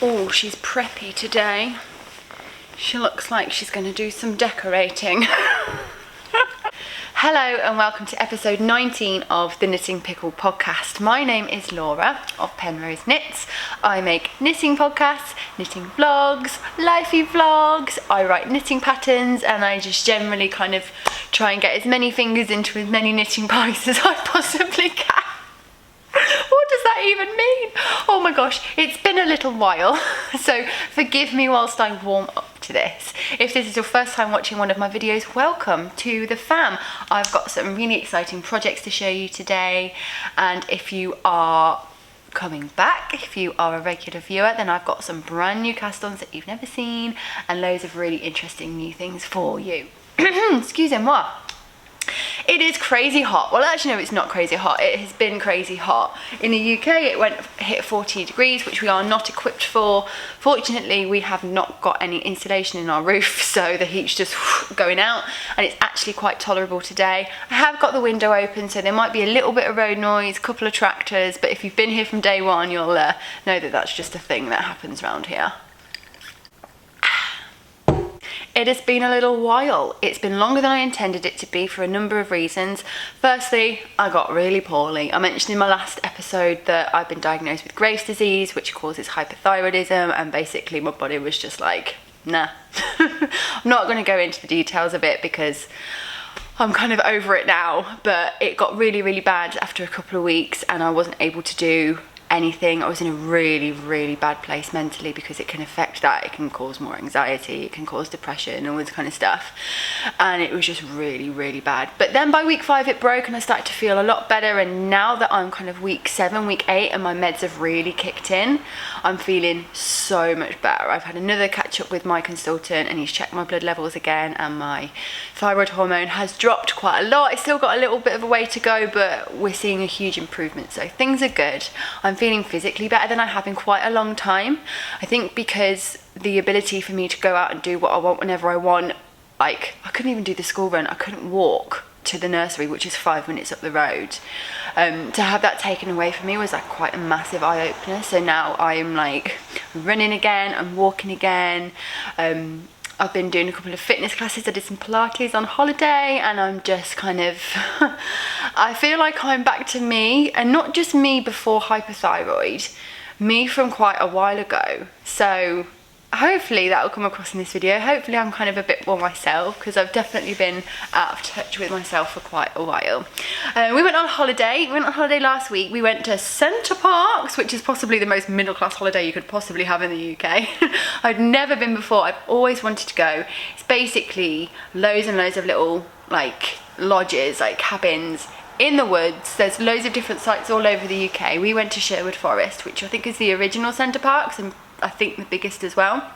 Oh, she's preppy today. She looks like she's going to do some decorating. Hello and welcome to episode 19 of the Knitting Pickle Podcast. My name is Laura of Penrose Knits. I make knitting podcasts, knitting vlogs, lifey vlogs. I write knitting patterns and I just generally kind of try and get as many fingers into as many knitting pies as I possibly can. What does that even mean? Oh my gosh, it's been a little while, so forgive me whilst I warm up to this. If this is your first time watching one of my videos, welcome to the fam. I've got some really exciting projects to show you today, and if you are coming back, if you are a regular viewer, then I've got some brand new cast-ons that you've never seen and loads of really interesting new things for you. Excusez-moi. It is crazy hot. Well, actually no, it's not crazy hot. It has been crazy hot. In the UK it hit 40 degrees, which we are not equipped for. Fortunately, we have not got any insulation in our roof, so the heat's just going out and it's actually quite tolerable today. I have got the window open, so there might be a little bit of road noise, a couple of tractors, but if you've been here from day one, you'll know that that's just a thing that happens around here. It has been a little while. It's been longer than I intended it to be for a number of reasons. Firstly, I got really poorly. I mentioned in my last episode that I've been diagnosed with Graves' disease, which causes hypothyroidism, and basically my body was just like, nah. I'm not going to go into the details of it because I'm kind of over it now, but it got really, really bad after a couple of weeks and I wasn't able to do anything. I was in a really, really bad place mentally because it can affect that. It can cause more anxiety, it can cause depression and all this kind of stuff, and it was just really, really bad. But then by week 5 it broke and I started to feel a lot better, and now that I'm kind of week 7, week 8 and my meds have really kicked in, I'm feeling so much better. I've had another catch up with my consultant and he's checked my blood levels again, and my thyroid hormone has dropped quite a lot. It's still got a little bit of a way to go, but we're seeing a huge improvement, so things are good. I'm feeling physically better than I have in quite a long time. I think because the ability for me to go out and do what I want whenever I want, like I couldn't even do the school run, I couldn't walk to the nursery, which is 5 minutes up the road. To have that taken away from me was like quite a massive eye-opener. So now I am like running again, I'm walking again. I've been doing a couple of fitness classes. I did some Pilates on holiday and I'm just kind of, I feel like I'm back to me, and not just me before hypothyroid, me from quite a while ago. So hopefully that will come across in this video. Hopefully I'm kind of a bit more myself, because I've definitely been out of touch with myself for quite a while. We went on holiday. We went on holiday last week. We went to Center Parcs, which is possibly the most middle class holiday you could possibly have in the UK. I'd never been before. I've always wanted to go. It's basically loads and loads of little like lodges, like cabins in the woods. There's loads of different sites all over the UK. We went to Sherwood Forest, which I think is the original Center Parcs, and I think the biggest as well.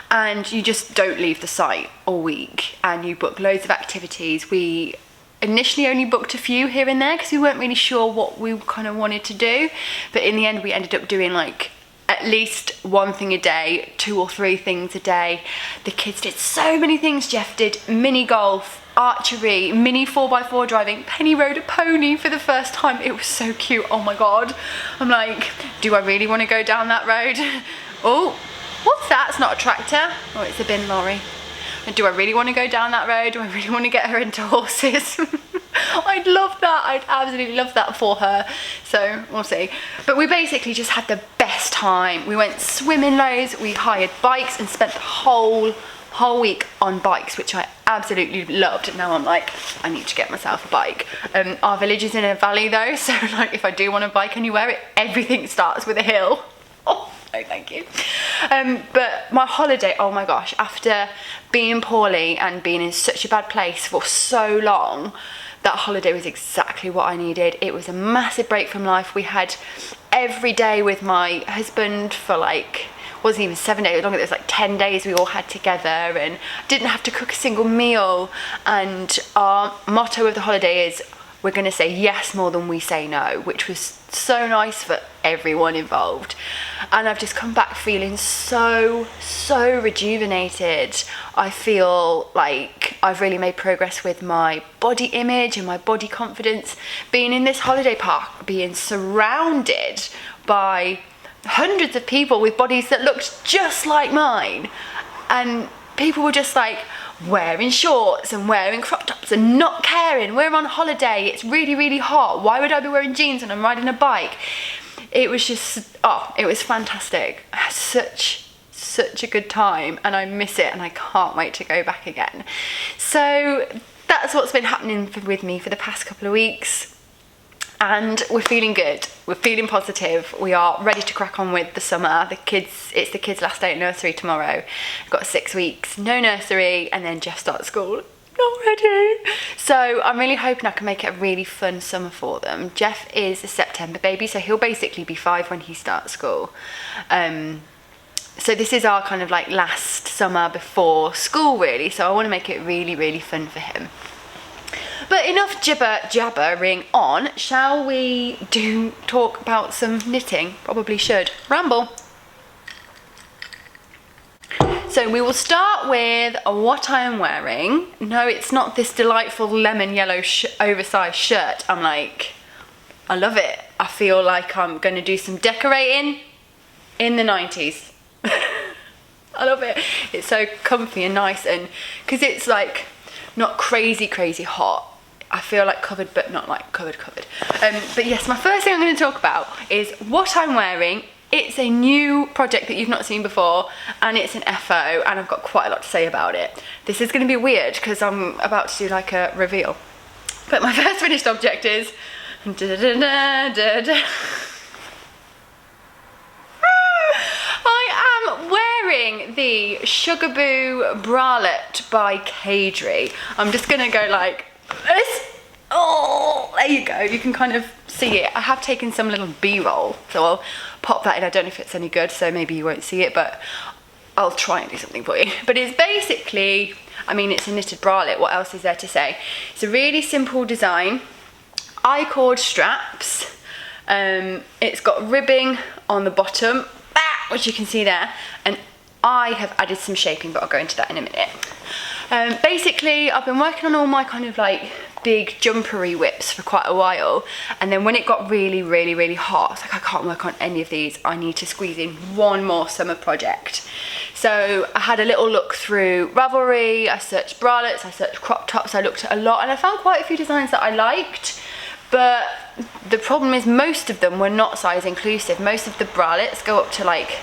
And you just don't leave the site all week and you book loads of activities. We initially only booked a few here and there because we weren't really sure what we kind of wanted to do, but in the end we ended up doing like at least one thing a day, 2 or 3 things a day. The kids did so many things. Jeff did mini golf, archery, mini 4x4 driving. Penny rode a pony for the first time. It was so cute. Oh my god. I'm like, do I really want to go down that road? Oh, what's that? It's not a tractor. Oh, it's a bin lorry. Do I really want to go down that road? Do I really want to get her into horses? I'd love that. I'd absolutely love that for her. So we'll see. But we basically just had the best time. We went swimming loads. We hired bikes and spent the whole week on bikes, which I absolutely loved. And now I'm like, I need to get myself a bike. Our village is in a valley though, so like if I do want to bike anywhere, everything starts with a hill. Oh, no thank you. But my holiday, oh my gosh, after being poorly and being in such a bad place for so long, that holiday was exactly what I needed. It was a massive break from life. We had every day with my husband for like, wasn't even 7 days long, it was like 10 days we all had together, and didn't have to cook a single meal. And our motto of the holiday is, we're going to say yes more than we say no, which was so nice for everyone involved. And I've just come back feeling so rejuvenated. I feel like I've really made progress with my body image and my body confidence. Being in this holiday park, being surrounded by hundreds of people with bodies that looked just like mine, and people were just like wearing shorts and wearing crop tops and not caring. We're on holiday, it's really, really hot. Why would I be wearing jeans when I'm riding a bike? It was just, it was fantastic. I had such a good time, and I miss it, and I can't wait to go back again. So that's what's been happening with me for the past couple of weeks. And we're feeling good, we're feeling positive, we are ready to crack on with the summer. It's the kids' last day at nursery tomorrow. I've got 6 weeks, no nursery, and then Jeff starts school. Not ready. So I'm really hoping I can make it a really fun summer for them. Jeff is a September baby, so he'll basically be 5 when he starts school. So this is our kind of like last summer before school really, so I want to make it really, really fun for him. But enough jabbering on, shall we talk about some knitting? Probably should. Ramble. So we will start with what I am wearing. No, it's not this delightful lemon yellow oversized shirt. I love it. I feel like I'm going to do some decorating in the 90s. I love it. It's so comfy and nice, and because it's like not crazy hot. I feel like covered, but not like covered. But yes, my first thing I'm going to talk about is what I'm wearing. It's a new project that you've not seen before, and it's an FO, and I've got quite a lot to say about it. This is going to be weird because I'm about to do like a reveal. But my first finished object is I am wearing the Sugarboo Bralet by Cadre. I'm just going to go like this. Oh, there you go. You can kind of see it. I have taken some little B-roll, so I'll pop that in. I don't know if it's any good, so maybe you won't see it, but I'll try and do something for you. But it's basically, I mean, it's a knitted bralette. What else is there to say? It's a really simple design. I-cord straps. It's got ribbing on the bottom, which you can see there, and I have added some shaping, but I'll go into that in a minute. Basically, I've been working on all my kind of like big jumpery whips for quite a while, and then when it got really hot, I was like, I can't work on any of these. I need to squeeze in one more summer project. So I had a little look through Ravelry, I searched bralettes, I searched crop tops, I looked at a lot, and I found quite a few designs that I liked, but the problem is most of them were not size inclusive. Most of the bralettes go up to like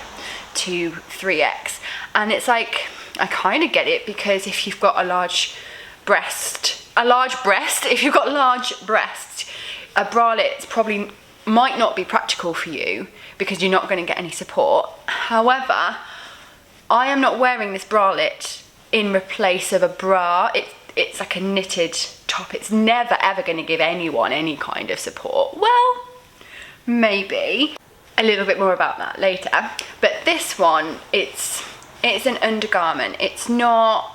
2, 3X, and it's like, I kind of get it, because if you've got a large breast, if you've got large breasts, a bralette probably might not be practical for you because you're not going to get any support. However, I am not wearing this bralette in replace of a bra. It's like a knitted top. It's never ever going to give anyone any kind of support. Well, maybe. A little bit more about that later. But this one, it's an undergarment. It's not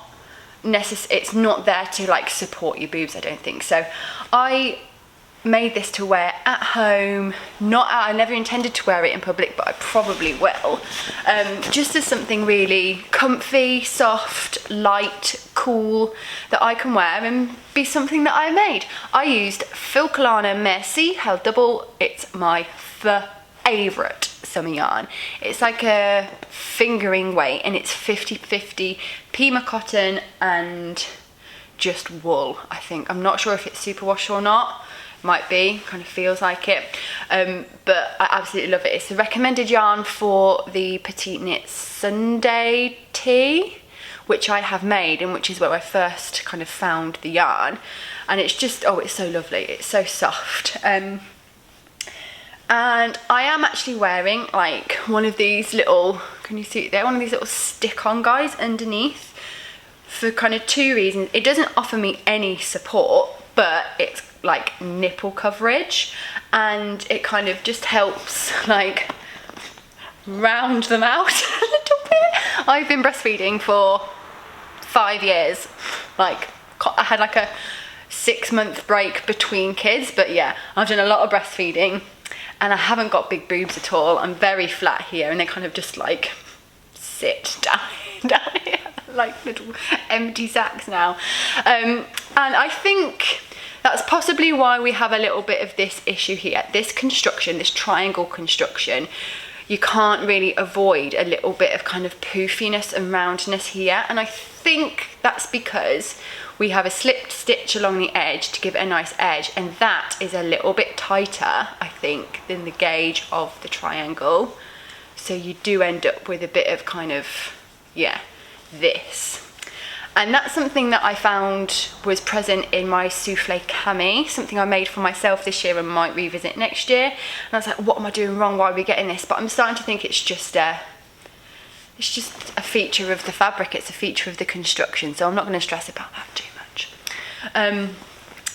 there to like support your boobs, I don't think. So I made this to wear at home, I never intended to wear it in public, but I probably will. Just as something really comfy, soft, light, cool, that I can wear and be something that I made. I used Filcolana Merci held double. It's my favourite summer yarn. It's like a fingering weight, and it's 50-50 Pima cotton and just wool, I think. I'm not sure if it's superwash or not. Might be, kind of feels like it, but I absolutely love it. It's the recommended yarn for the Petite Knit Sunday tee, which I have made, and which is where I first kind of found the yarn, and it's just, oh, it's so lovely, it's so soft. And I am actually wearing like one of these little, can you see it there, one of these little stick-on guys underneath, for kind of 2 reasons. It doesn't offer me any support, but it's like nipple coverage, and it kind of just helps like round them out a little bit. I've been breastfeeding for 5 years. Like, I had like a 6-month break between kids, but yeah, I've done a lot of breastfeeding, and I haven't got big boobs at all. I'm very flat here, and they kind of just like sit down here like little empty sacks now. And I think that's possibly why we have a little bit of this issue here. This construction, this triangle construction, you can't really avoid a little bit of kind of poofiness and roundness here, and I think that's because we have a slipped stitch along the edge to give it a nice edge, and that is a little bit tighter, I think, than the gauge of the triangle. So you do end up with a bit of kind of, yeah, this. And that's something that I found was present in my souffle cami, something I made for myself this year and might revisit next year. And I was like, what am I doing wrong? Why are we getting this? But I'm starting to think it's just a feature of the fabric. It's a feature of the construction. So I'm not going to stress about that too much.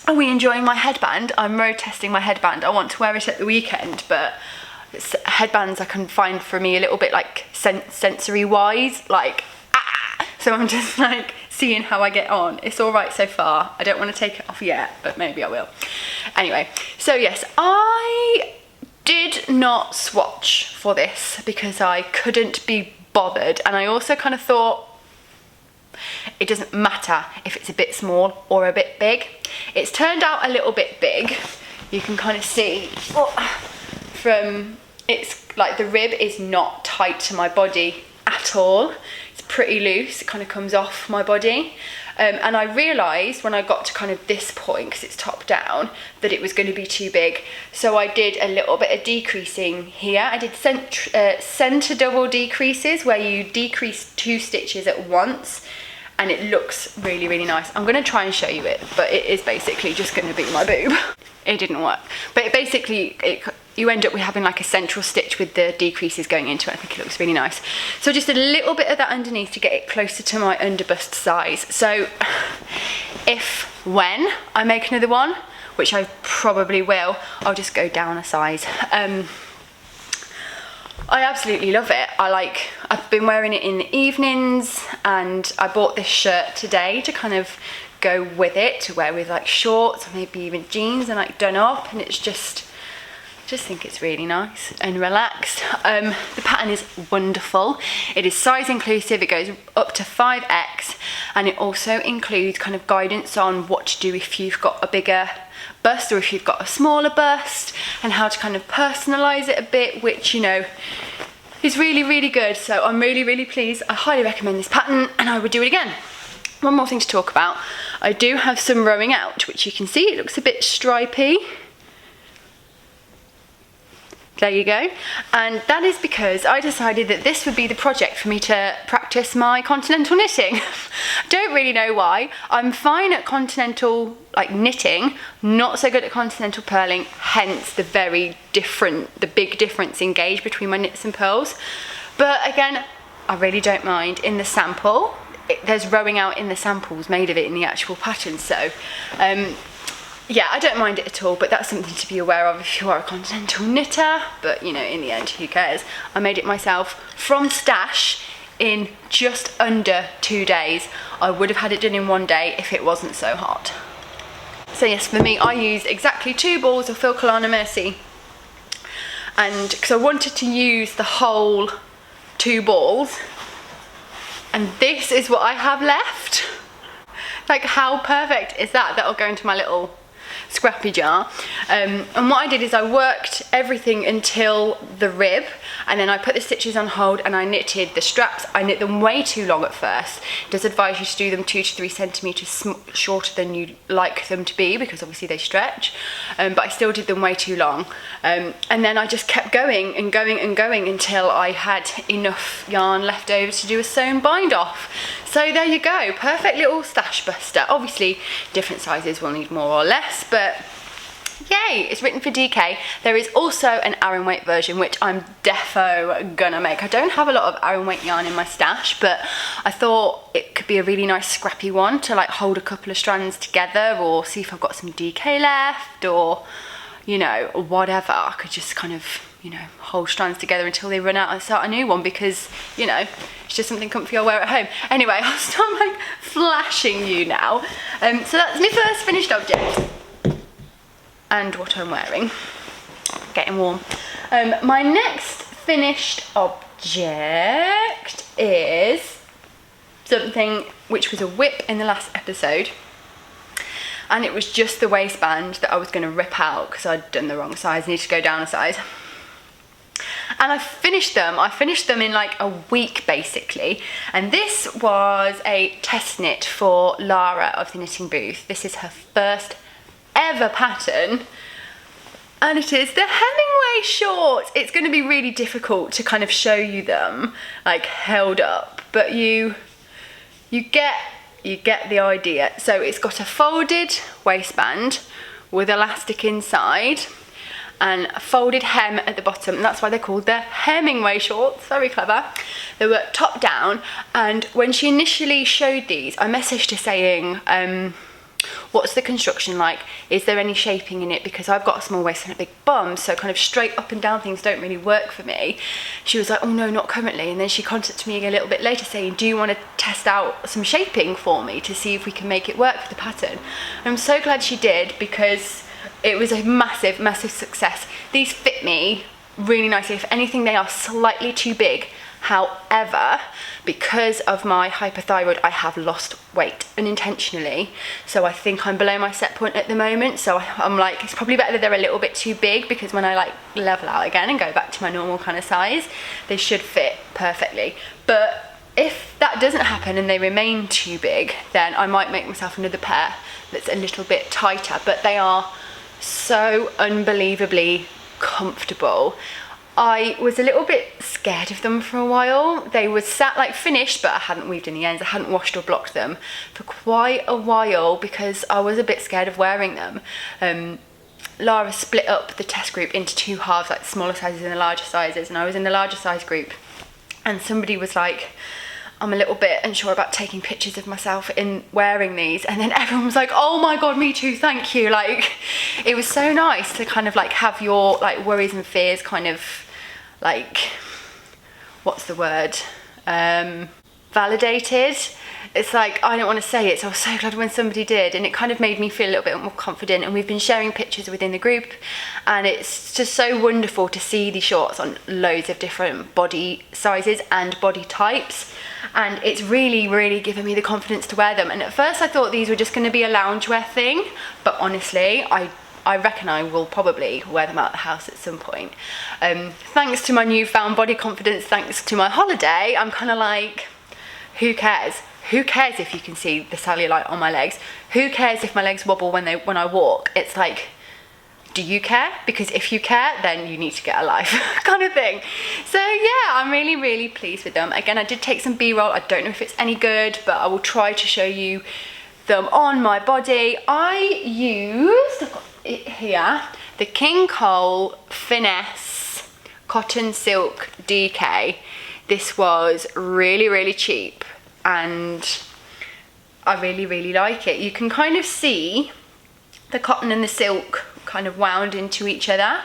Are we enjoying my headband? I'm road testing my headband. I want to wear it at the weekend, but headbands I can find for me a little bit like sensory wise, like so I'm just like seeing how I get on. It's all right so far. I don't want to take it off yet, but maybe I will. Anyway, so yes, I did not swatch for this because I couldn't be bothered, and I also kind of thought it doesn't matter if it's a bit small or a bit big. It's turned out a little bit big. You can kind of see from, it's like the rib is not tight to my body at all. It's pretty loose, it kind of comes off my body. And I realised when I got to kind of this point, because it's top down, that it was going to be too big. So I did a little bit of decreasing here. I did centre double decreases, where you decrease 2 stitches at once, and it looks really, really nice. I'm going to try and show you it, but it is basically just going to be my boob. It didn't work. But you end up with having like a central stitch with the decreases going into it. I think it looks really nice. So just a little bit of that underneath to get it closer to my underbust size. So when I make another one, which I probably will, I'll just go down a size. I absolutely love it. I've been wearing it in the evenings, and I bought this shirt today to kind of go with it, to wear with like shorts or maybe even jeans and like done up, and it's just think it's really nice and relaxed. The pattern is wonderful. It is size inclusive. It goes up to 5X, and it also includes kind of guidance on what to do if you've got a bigger bust or if you've got a smaller bust, and how to kind of personalize it a bit, which, you know, is really, really good. So I'm really, really pleased. I highly recommend this pattern, and I would do it again. One more thing to talk about. I do have some rowing out, which you can see. It looks a bit stripy. There you go. And that is because I decided that this would be the project for me to practice my continental knitting. Don't really know why. I'm fine at continental knitting, not so good at continental purling, hence the big difference in gauge between my knits and purls. But again, I really don't mind. In the sample, there's rowing out in the samples made of it in the actual pattern. So yeah, I don't mind it at all, but that's something to be aware of if you are a continental knitter. But, you know, in the end, who cares? I made it myself from stash in just under 2 days. I would have had it done in 1 day if it wasn't so hot. So yes, for me, I used exactly 2 balls of Fil Colana Mercy. And because I wanted to use the whole 2 balls. And this is what I have left. Like, how perfect is that? That'll go into my little scrappy jar. And what I did is I worked everything until the rib, and then I put the stitches on hold and I knitted the straps. I knit them way too long at first. It does advise you to do them 2 to 3 centimeters shorter than you like them to be, because obviously they stretch, but I still did them way too long. And then I just kept going and going and going until I had enough yarn left over to do a sewn bind off. So there you go, perfect little stash buster. Obviously different sizes will need more or less, but yay, it's written for DK. There is also an Aran weight version, which I'm defo gonna make. I don't have a lot of Aran weight yarn in my stash, but I thought it could be a really nice scrappy one to like hold a couple of strands together, or see if I've got some DK left, or, you know, whatever. I could just kind of, you know, hold strands together until they run out and start a new one, because, you know, it's just something comfy I'll wear at home. Anyway, I'll stop like flashing you now. So that's my first finished object. And what I'm wearing. Getting warm. My next finished object is something which was a whip in the last episode, and it was just the waistband that I was going to rip out because I'd done the wrong size. I need to go down a size. and I finished them in like a week basically. And this was a test knit for Lara of the Knitting Booth. This is her first ever pattern, and it is the Hemingway shorts. It's going to be really difficult to kind of show you them like held up, but you get the idea. So it's got a folded waistband with elastic inside and a folded hem at the bottom, and that's why they're called the Hemingway shorts. Very clever. They were top down, and when she initially showed these, I messaged her saying, what's the construction like? Is there any shaping in it? Because I've got a small waist and a big bum, so kind of straight up and down things don't really work for me. She was like, oh no, not currently. And then she contacted me a little bit later saying, do you want to test out some shaping for me to see if we can make it work for the pattern? And I'm so glad she did, because it was a massive, massive success. These fit me really nicely. If anything, they are slightly too big. However, because of my hypothyroid, I have lost weight unintentionally. So I think I'm below my set point at the moment. So I'm like, it's probably better that they're a little bit too big, because when I like level out again and go back to my normal kind of size, they should fit perfectly. But if that doesn't happen and they remain too big, then I might make myself another pair that's a little bit tighter. But they are so unbelievably comfortable. I was a little bit scared of them for a while. They were sat like finished, but I hadn't weaved any ends. I hadn't washed or blocked them for quite a while because I was a bit scared of wearing them. Lara split up the test group into two halves, like the smaller sizes and the larger sizes, and I was in the larger size group, and somebody was like, I'm a little bit unsure about taking pictures of myself in wearing these, and then everyone was like, oh my god, me too, thank you. Like, it was so nice to kind of like have your like worries and fears kind of like, what's the word, validated. It's like, I don't want to say it, so I was so glad when somebody did, and it kind of made me feel a little bit more confident. And we've been sharing pictures within the group, and it's just so wonderful to see these shorts on loads of different body sizes and body types, and it's really, really given me the confidence to wear them. And at first I thought these were just going to be a loungewear thing, but honestly, I reckon I will probably wear them out the house at some point. Thanks to my newfound body confidence, thanks to my holiday, I'm kind of like, who cares? Who cares if you can see the cellulite on my legs? Who cares if my legs wobble when I walk? It's like, do you care? Because if you care, then you need to get a life kind of thing. So yeah, I'm really, really pleased with them. Again, I did take some B-roll. I don't know if it's any good, but I will try to show you them on my body. I used, I've got it here, the King Cole Finesse Cotton Silk DK. This was really, really cheap, and I really, really like it. You can kind of see the cotton and the silk kind of wound into each other.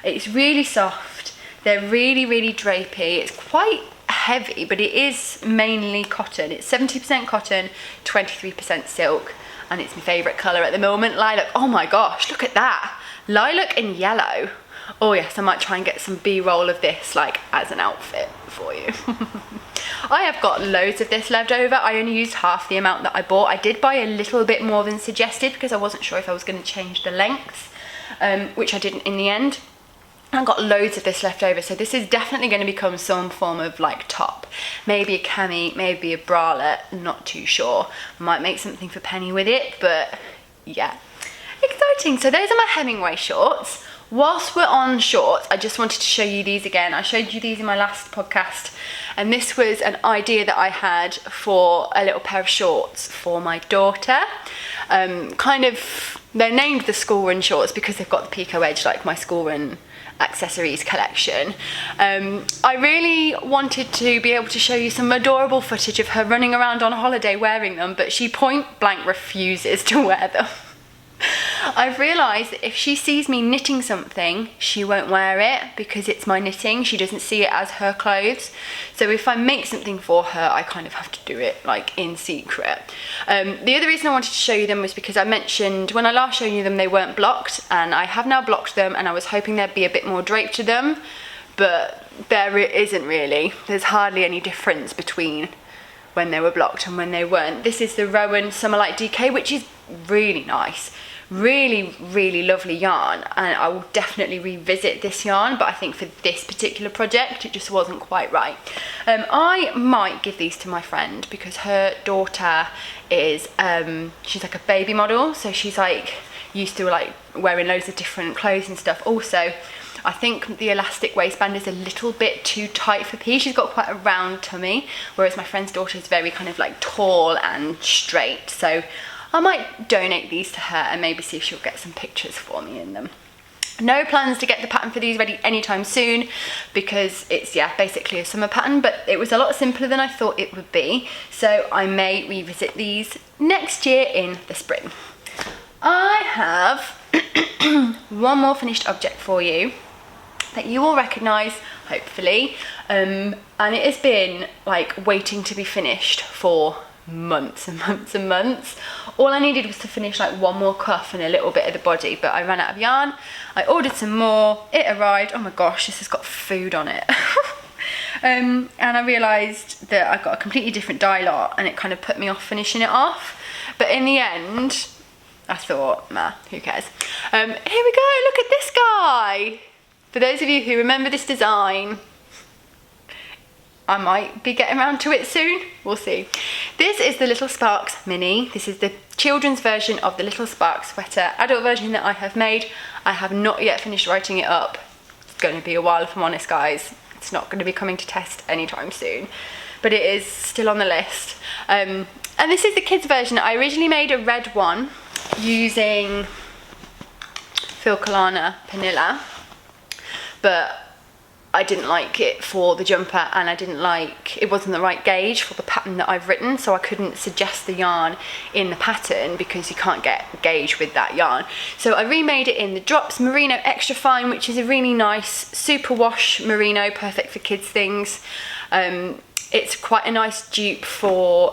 It's really soft. They're really, really drapey. It's quite heavy, but it is mainly cotton. It's 70% cotton, 23% silk, and it's my favourite colour at the moment, lilac. Oh my gosh, look at that. Lilac and yellow. Oh yes, I might try and get some B-roll of this like as an outfit for you. I have got loads of this left over. I only used half the amount that I bought. I did buy a little bit more than suggested because I wasn't sure if I was going to change the lengths, which I didn't in the end. I've got loads of this left over, so this is definitely going to become some form of like top. Maybe a cami, maybe a bralette, not too sure. Might make something for Penny with it, but yeah. Exciting. So those are my Hemingway shorts. Whilst we're on shorts, I just wanted to show you these again. I showed you these in my last podcast, and this was an idea that I had for a little pair of shorts for my daughter. Kind of, they're named the school run shorts because they've got the picot edge like my school run accessories collection. I really wanted to be able to show you some adorable footage of her running around on holiday wearing them, but she point blank refuses to wear them. I've realised that if she sees me knitting something, she won't wear it because it's my knitting. She doesn't see it as her clothes. So if I make something for her, I kind of have to do it like in secret. The other reason I wanted to show you them was because I mentioned when I last showed you them, they weren't blocked, and I have now blocked them, and I was hoping there'd be a bit more drape to them, but there isn't really. There's hardly any difference between when they were blocked and when they weren't. This is the Rowan Summerlight DK, which is really nice. Really, really lovely yarn, and I will definitely revisit this yarn, but I think for this particular project it just wasn't quite right. I might give these to my friend because her daughter is she's like a baby model, so she's like used to like wearing loads of different clothes and stuff. Also, I think the elastic waistband is a little bit too tight for P. She's got quite a round tummy, whereas my friend's daughter is very kind of like tall and straight. So I might donate these to her and maybe see if she'll get some pictures for me in them. No plans to get the pattern for these ready anytime soon because it's, yeah, basically a summer pattern, but it was a lot simpler than I thought it would be. So I may revisit these next year in the spring. I have one more finished object for you that you will recognise, hopefully, and it has been like waiting to be finished for months and months and months. All I needed was to finish like one more cuff and a little bit of the body, but I ran out of yarn. I ordered some more, it arrived. Oh my gosh, this has got food on it. And I realised that I got a completely different dye lot and it kind of put me off finishing it off, but in the end I thought, nah, who cares. Here we go, look at this guy. For those of you who remember this design, I might be getting around to it soon, we'll see. This is the Little Sparks Mini. This is the children's version of the Little Sparks Sweater, adult version that I have made. I have not yet finished writing it up. It's going to be a while if I'm honest, guys. It's not going to be coming to test anytime soon, but it is still on the list. And this is the kids version. I originally made a red one using Philcolana Panilla, but I didn't like it for the jumper, and it wasn't the right gauge for the pattern that I've written, so I couldn't suggest the yarn in the pattern because you can't get gauge with that yarn. So I remade it in the Drops Merino Extra Fine, which is a really nice super wash merino, perfect for kids things. It's quite a nice dupe for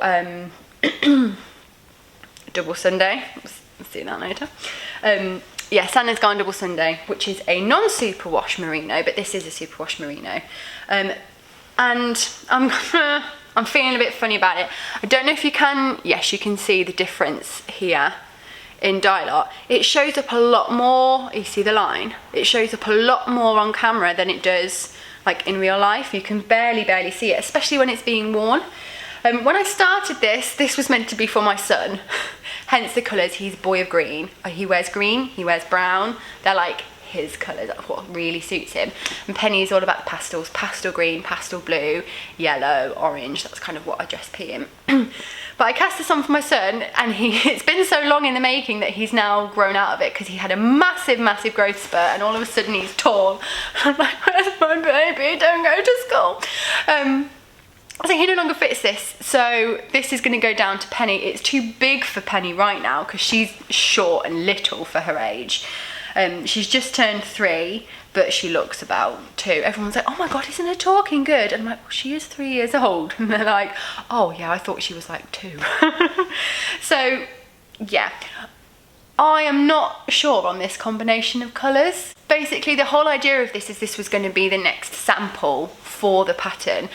Double Sunday. We'll see that later. Yeah, Santa's Gone Double Sunday, which is a non-super wash merino, but this is a super wash merino. And I'm feeling a bit funny about it. I don't know if you can, yes, you can see the difference here in dye lot. It shows up a lot more, you see the line? It shows up a lot more on camera than it does like in real life. You can barely see it, especially when it's being worn. When I started this was meant to be for my son. Hence the colours. He's a boy of green. He wears green, he wears brown. They're like his colours, that's what really suits him. And Penny is all about the pastels, pastel green, pastel blue, yellow, orange. That's kind of what I dress P in. But I cast this on for my son, and it's been so long in the making that he's now grown out of it because he had a massive growth spurt, and all of a sudden he's tall. I'm like, where's my baby? Don't go to school. So he no longer fits this, so this is going to go down to Penny. It's too big for Penny right now because she's short and little for her age. She's just turned 3, but she looks about 2. Everyone's like, oh my god, isn't her talking good? And I'm like, well, she is 3 years old. And they're like, oh yeah, I thought she was like 2. So yeah, I am not sure on this combination of colours. Basically, the whole idea of this was going to be the next sample for the pattern.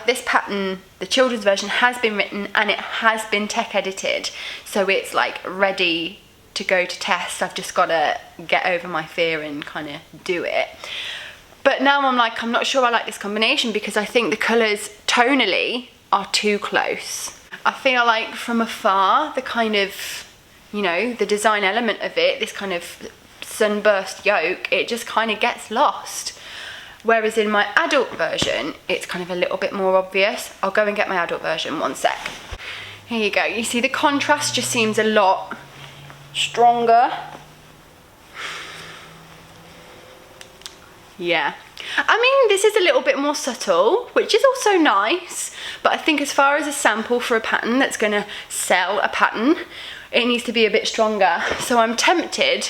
This pattern, the children's version, has been written and it has been tech edited. So it's like ready to go to test. I've just got to get over my fear and kind of do it. But now I'm like, I'm not sure I like this combination because I think the colours tonally are too close. I feel like from afar, the kind of, you know, the design element of it, this kind of sunburst yoke, it just kind of gets lost. Whereas in my adult version, it's kind of a little bit more obvious. I'll go and get my adult version, one sec. Here you go. You see the contrast just seems a lot stronger. Yeah. I mean, this is a little bit more subtle, which is also nice, but I think as far as a sample for a pattern that's going to sell a pattern, it needs to be a bit stronger. So I'm tempted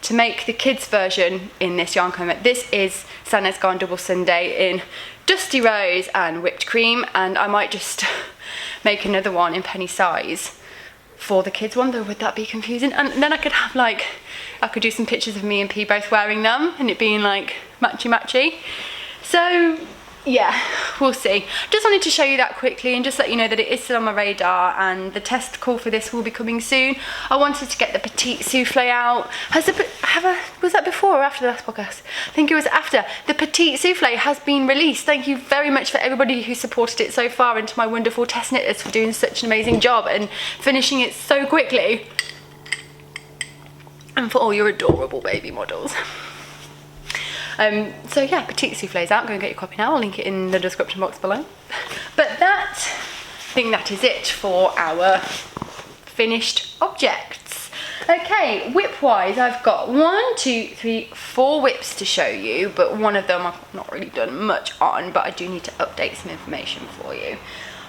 to make the kids version in this yarn colour. This is Santa's Gone Double Sunday in Dusty Rose and Whipped Cream, and I might just make another one in Penny size for the kids one, though would that be confusing? And then I could have like, I could do some pictures of me and P both wearing them and it being like matchy. So yeah, we'll see. Just wanted to show you that quickly and just let you know that it is still on my radar, and the test call for this will be coming soon. I wanted to get the petite souffle out. Was that before or after the last podcast? I think it was after. The petite souffle has been released. Thank you very much for everybody who supported it so far, and to my wonderful test knitters for doing such an amazing job and finishing it so quickly. And for all your adorable baby models. So yeah, petite souffle's out. Go and get your copy now. I'll link it in the description box below. But I think that is it for our finished objects. Okay, whip wise, I've got 4 whips to show you, but one of them I've not really done much on, but I do need to update some information for you.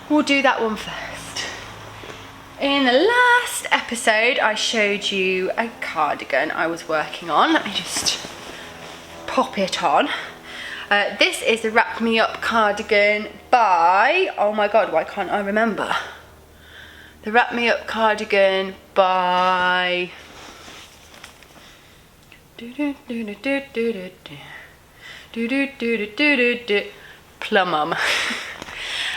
We'll do that one first. In the last episode, I showed you a cardigan I was working on. Let me just pop it on. This is the Wrap Me Up Cardigan by, oh my god, why can't I remember? The Wrap Me Up Cardigan by Plum.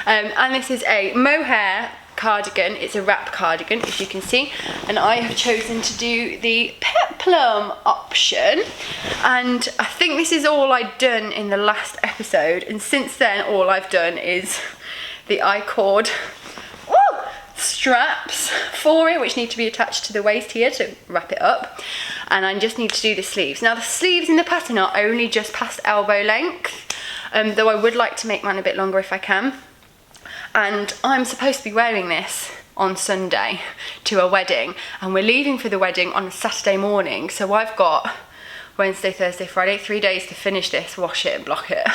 And this is a mohair cardigan. It's a wrap cardigan, as you can see, and I have chosen to do the peplum option, and I think this is all I'd done in the last episode, and since then all I've done is the I-cord straps for it, which need to be attached to the waist here to wrap it up, and I just need to do the sleeves. Now the sleeves in the pattern are only just past elbow length, though I would like to make mine a bit longer if I can. And I'm supposed to be wearing this on Sunday to a wedding, and we're leaving for the wedding on a Saturday morning, so I've got Wednesday, Thursday, Friday, 3 days to finish this, wash it and block it.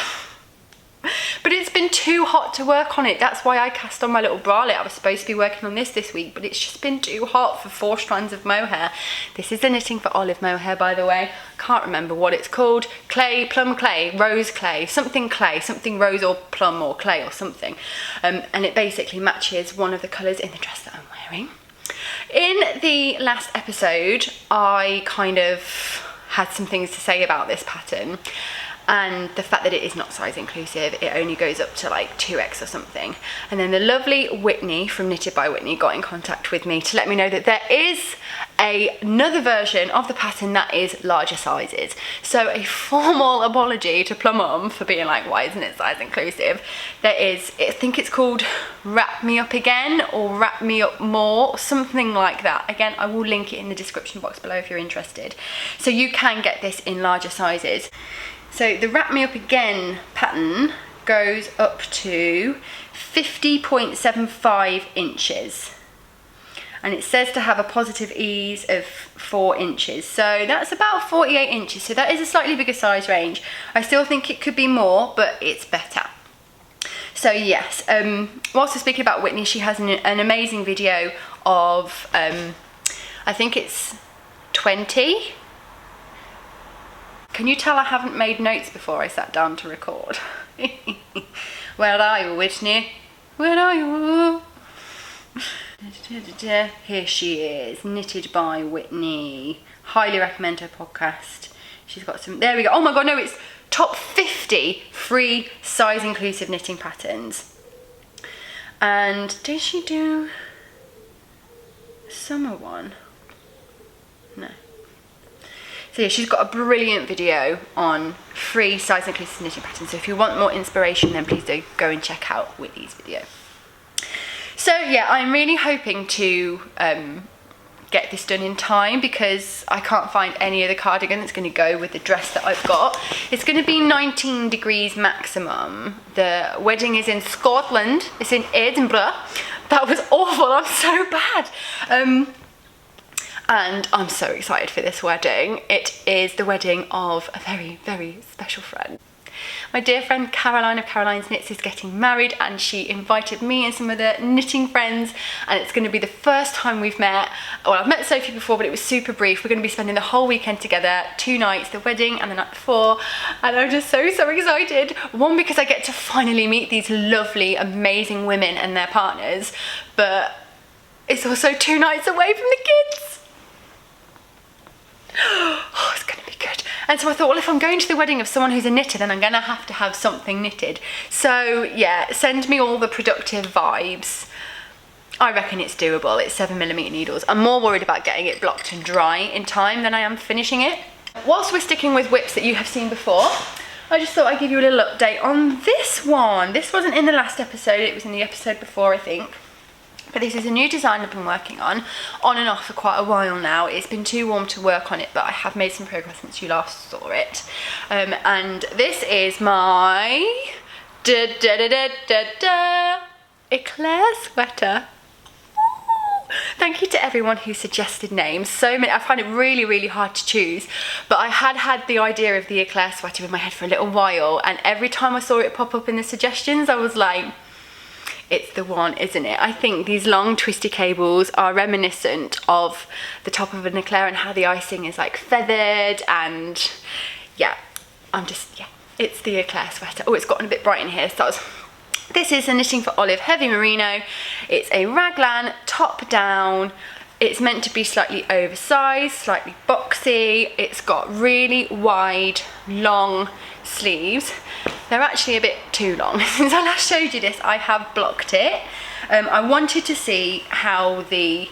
But it's been too hot to work on it. That's why I cast on my little bralette. I was supposed to be working on this week, but it's just been too hot for 4 strands of mohair. This is the Knitting for Olive mohair, by the way. Can't remember what it's called. Clay, plum clay, rose clay, something rose or plum or clay or something. And it basically matches one of the colours in the dress that I'm wearing. In the last episode, I kind of had some things to say about this pattern, and the fact that it is not size inclusive. It only goes up to like 2X or something. And then the lovely Whitney from Knitted by Whitney got in contact with me to let me know that there is another version of the pattern that is larger sizes. So a formal apology to Plum for being like, why isn't it size inclusive? There is, I think it's called Wrap Me Up Again or Wrap Me Up More, something like that. Again, I will link it in the description box below if you're interested. So you can get this in larger sizes. So the Wrap Me Up Again pattern goes up to 50.75 inches. And it says to have a positive ease of 4 inches. So that's about 48 inches. So that is a slightly bigger size range. I still think it could be more, but it's better. So yes, whilst we're speaking about Whitney, she has an amazing video of, I think it's 20. Can you tell I haven't made notes before I sat down to record? Where are you, Whitney? Where are you? Here she is, Knitted by Whitney. Highly recommend her podcast. She's got some, there we go. Oh my god, no, it's top 50 free size inclusive knitting patterns. And did she do a summer one? No. So yeah, she's got a brilliant video on free size inclusive knitting patterns. So if you want more inspiration, then please do go and check out Whitney's video. So yeah, I'm really hoping to get this done in time because I can't find any other cardigan that's going to go with the dress that I've got. It's going to be 19 degrees maximum. The wedding is in Scotland. It's in Edinburgh. That was awful. I'm so bad. And I'm so excited for this wedding. It is the wedding of a very, very special friend. My dear friend Caroline of Caroline's Knits is getting married, and she invited me and some of the knitting friends, and it's going to be the first time we've met. Well, I've met Sophie before, but it was super brief. We're going to be spending the whole weekend together, 2 nights, the wedding and the night before, and I'm just so excited. One, because I get to finally meet these lovely, amazing women and their partners, but it's also 2 nights away from the kids. Oh, it's gonna be good. And so I thought, well, if I'm going to the wedding of someone who's a knitter, then I'm going to have something knitted. So yeah, send me all the productive vibes. I reckon it's doable. It's 7mm needles. I'm more worried about getting it blocked and dry in time than I am finishing it. Whilst we're sticking with whips that you have seen before, I just thought I'd give you a little update on this one. This wasn't in the last episode, it was in the episode before, I think. But this is a new design I've been working on and off for quite a while now. It's been too warm to work on it, but I have made some progress since you last saw it. And this is my Eclair Sweater. Thank you to everyone who suggested names. So many. I find it really, really hard to choose, but I had the idea of the Eclair Sweater in my head for a little while, and every time I saw it pop up in the suggestions, I was like, it's the one, isn't it? I think these long twisty cables are reminiscent of the top of an eclair and how the icing is like feathered, and yeah, it's the Eclair Sweater. Oh, it's gotten a bit bright in here. So this is a Knitting for Olive Heavy Merino. It's a raglan, top down. It's meant to be slightly oversized, slightly boxy. It's got really wide, long sleeves. They're actually a bit too long. Since I last showed you this, I have blocked it. I wanted to see how the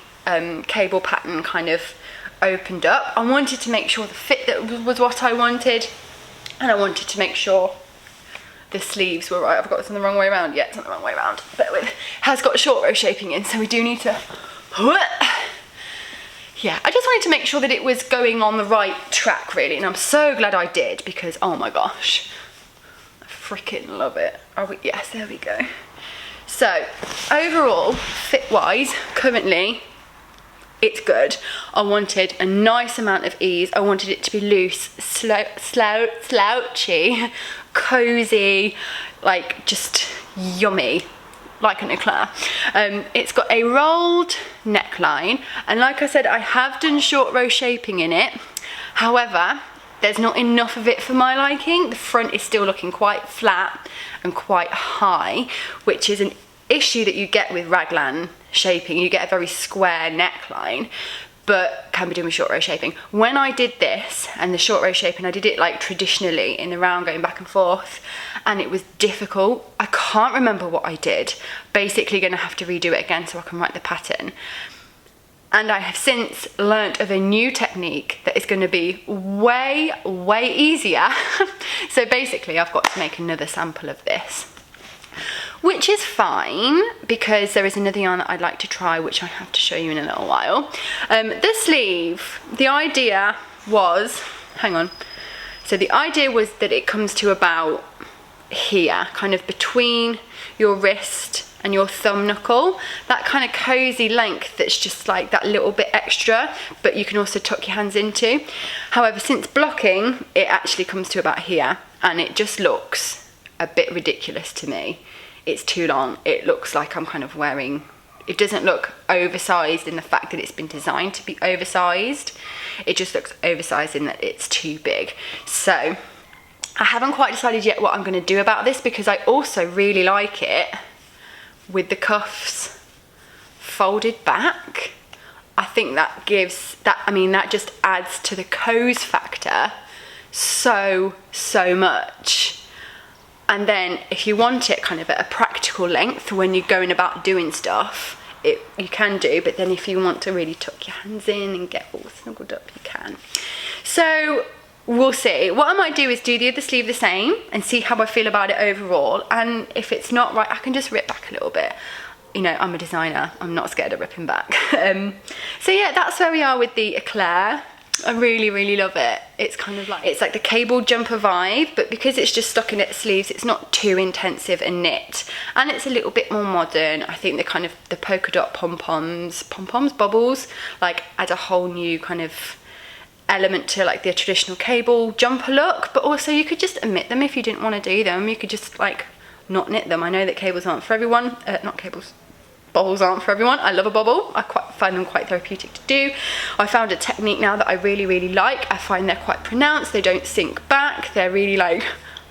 cable pattern kind of opened up. I wanted to make sure the fit that was what I wanted, and I wanted to make sure the sleeves were right. I've got this on the wrong way around. Yeah, it's on the wrong way around. Bear with. It has got short row shaping in, so we do need to... Yeah, I just wanted to make sure that it was going on the right track, really, and I'm so glad I did, because oh my gosh, I freaking love it. Yes, there we go. So overall, fit wise, currently it's good. I wanted a nice amount of ease. I wanted it to be loose, slouchy, cozy, like just yummy, like an eclair. It's got a rolled neckline, and like I said, I have done short row shaping in it. However, there's not enough of it for my liking. The front is still looking quite flat and quite high, which is an issue that you get with raglan shaping. You get a very square neckline, but can be done with short row shaping. When I did this and the short row shaping, I did it like traditionally in the round, going back and forth, and it was difficult. I can't remember what I did. Basically gonna have to redo it again so I can write the pattern. And I have since learnt of a new technique that is going to be way, way easier. So basically I've got to make another sample of this, which is fine because there is another yarn that I'd like to try, which I have to show you in a little while. The sleeve, the idea was, hang on. So the idea was that it comes to about here, kind of between your wrist and your thumb knuckle, that kind of cozy length that's just like that little bit extra, but you can also tuck your hands into. However, since blocking, it actually comes to about here, and it just looks a bit ridiculous to me. It's too long. It looks like I'm kind of wearing, it doesn't look oversized in the fact that it's been designed to be oversized. It just looks oversized in that it's too big. So I haven't quite decided yet what I'm going to do about this, because I also really like it with the cuffs folded back. I think that gives that, I mean, that just adds to the cozy factor so much. And then if you want it kind of at a practical length when you're going about doing stuff, you can do, but then if you want to really tuck your hands in and get all snuggled up, you can. So we'll see. What I might do is do the other sleeve the same and see how I feel about it overall, and if it's not right, I can just rip back a little bit. You know, I'm a designer, I'm not scared of ripping back. So yeah, that's where we are with the Eclair. I really love it. It's kind of like, it's like the cable jumper vibe, but because it's just stuck in its sleeves, it's not too intensive and knit, and it's a little bit more modern. I think the kind of the polka dot pom-poms, bubbles, like add a whole new kind of element to like the traditional cable jumper look. But also you could just omit them if you didn't want to do them. You could just like not knit them. I know that cables aren't for everyone, bobbles aren't for everyone. I love a bobble. I find them quite therapeutic to do. I found a technique now that I really like. I find they're quite pronounced. They don't sink back. They're really like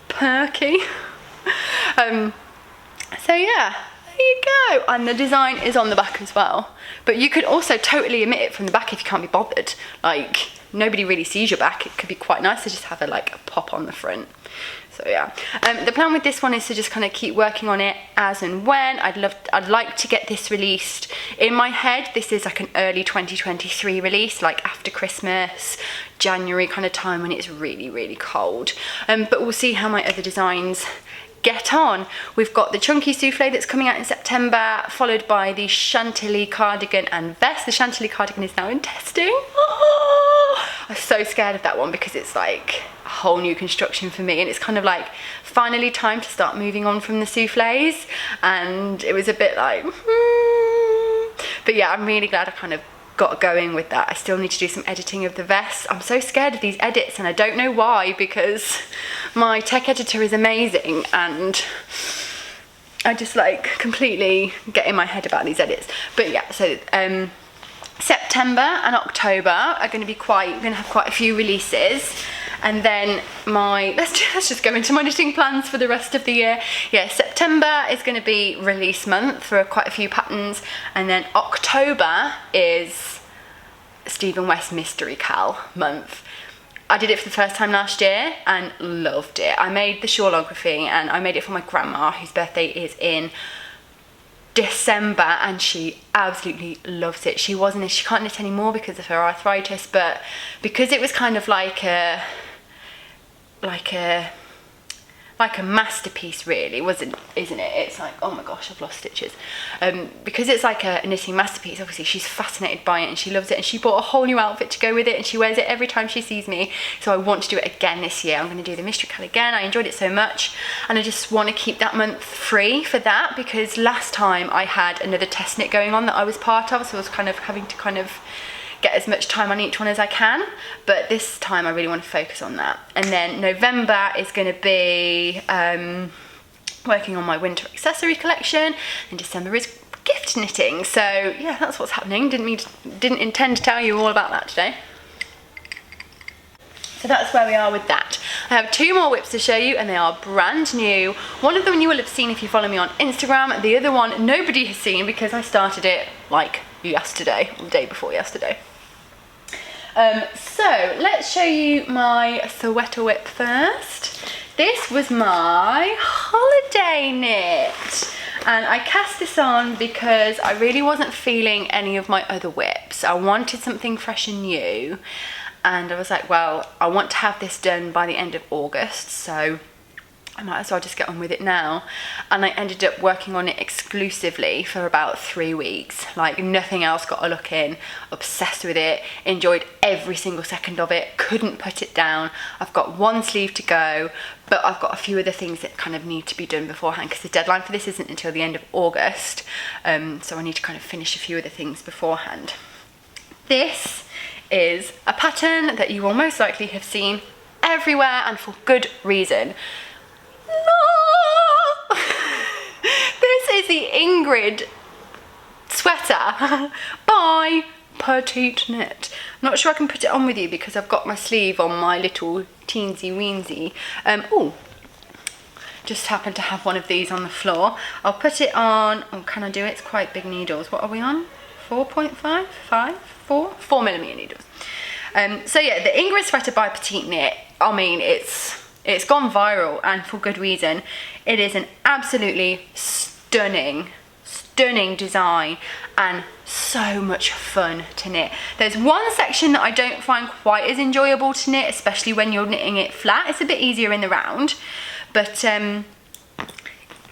perky. So yeah, there you go. And the design is on the back as well. But you could also totally omit it from the back if you can't be bothered. Like, nobody really sees your back, it could be quite nice to just have a pop on the front. So yeah, the plan with this one is to just kind of keep working on it as and when. I'd like to get this released. In my head, this is like an early 2023 release, like after Christmas, January kind of time when it's really, really cold. But we'll see how my other designs get on. We've got the chunky souffle that's coming out in September, followed by the Chantilly cardigan and vest. The Chantilly cardigan is now in testing. I'm so scared of that one because it's like a whole new construction for me, and it's kind of like finally time to start moving on from the souffles, and it was a bit like but yeah, I'm really glad I kind of got going with that. I still need to do some editing of the vest. I'm so scared of these edits, and I don't know why, because my tech editor is amazing and I just like completely get in my head about these edits. But yeah, so September and October are going to have quite a few releases, and then let's just go into my knitting plans for the rest of the year. Yeah, September is going to be release month for quite a few patterns, and then October is Stephen West Mystery Cal month. I did it for the first time last year and loved it. I made the shawlography, and I made it for my grandma, whose birthday is in December, and she absolutely loves it. She can't knit anymore because of her arthritis, but because it was kind of like a masterpiece, really, isn't it? It's like, oh my gosh, I've lost stitches. Because it's like a knitting masterpiece, obviously she's fascinated by it and she loves it, and she bought a whole new outfit to go with it, and she wears it every time she sees me. So I want to do it again this year. I'm going to do the Mystery Cal again. I enjoyed it so much, and I just want to keep that month free for that, because last time I had another test knit going on that I was part of, so I was kind of having to get as much time on each one as I can, but this time I really want to focus on that. And then November is going to be working on my winter accessory collection, and December is gift knitting. So yeah, that's what's happening. Didn't intend to tell you all about that today. So that's where we are with that. I have 2 more whips to show you, and they are brand new. One of them you will have seen if you follow me on Instagram. The other one nobody has seen because I started it like yesterday, or the day before yesterday. So let's show you my sweater whip first. This was my holiday knit, and I cast this on because I really wasn't feeling any of my other whips. I wanted something fresh and new, and I was like, well, I want to have this done by the end of August, so I might as well just get on with it now. And I ended up working on it exclusively for about 3 weeks, like nothing else got a look in. Obsessed with it, enjoyed every single second of it, couldn't put it down. I've got 1 sleeve to go, but I've got a few other things that kind of need to be done beforehand, because the deadline for this isn't until the end of August, so I need to kind of finish a few other things beforehand. This is a pattern that you will most likely have seen everywhere, and for good reason. This is the Ingrid Sweater by Petite Knit. I'm not sure I can put it on with you because I've got my sleeve on my little teensy weensy. Just happened to have one of these on the floor. I'll put it on, oh, can I do it? It's quite big needles. What are we on? 4.5? 5? 4? 4mm needles. So yeah, the Ingrid Sweater by Petite Knit, I mean, it's gone viral, and for good reason. It is an absolutely stunning design and so much fun to knit. There's one section that I don't find quite as enjoyable to knit, especially when you're knitting it flat. It's a bit easier in the round, but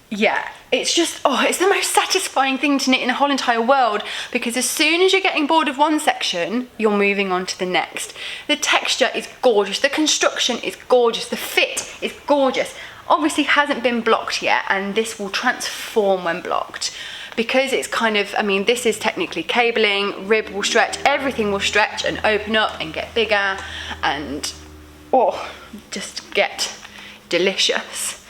yeah, it's just, it's the most satisfying thing to knit in the whole entire world, because as soon as you're getting bored of one section, you're moving on to the next. The texture is gorgeous, the construction is gorgeous, the fit is gorgeous. Obviously hasn't been blocked yet, and this will transform when blocked, because it's kind of, I mean, this is technically cabling, rib will stretch, everything will stretch and open up and get bigger and just get delicious.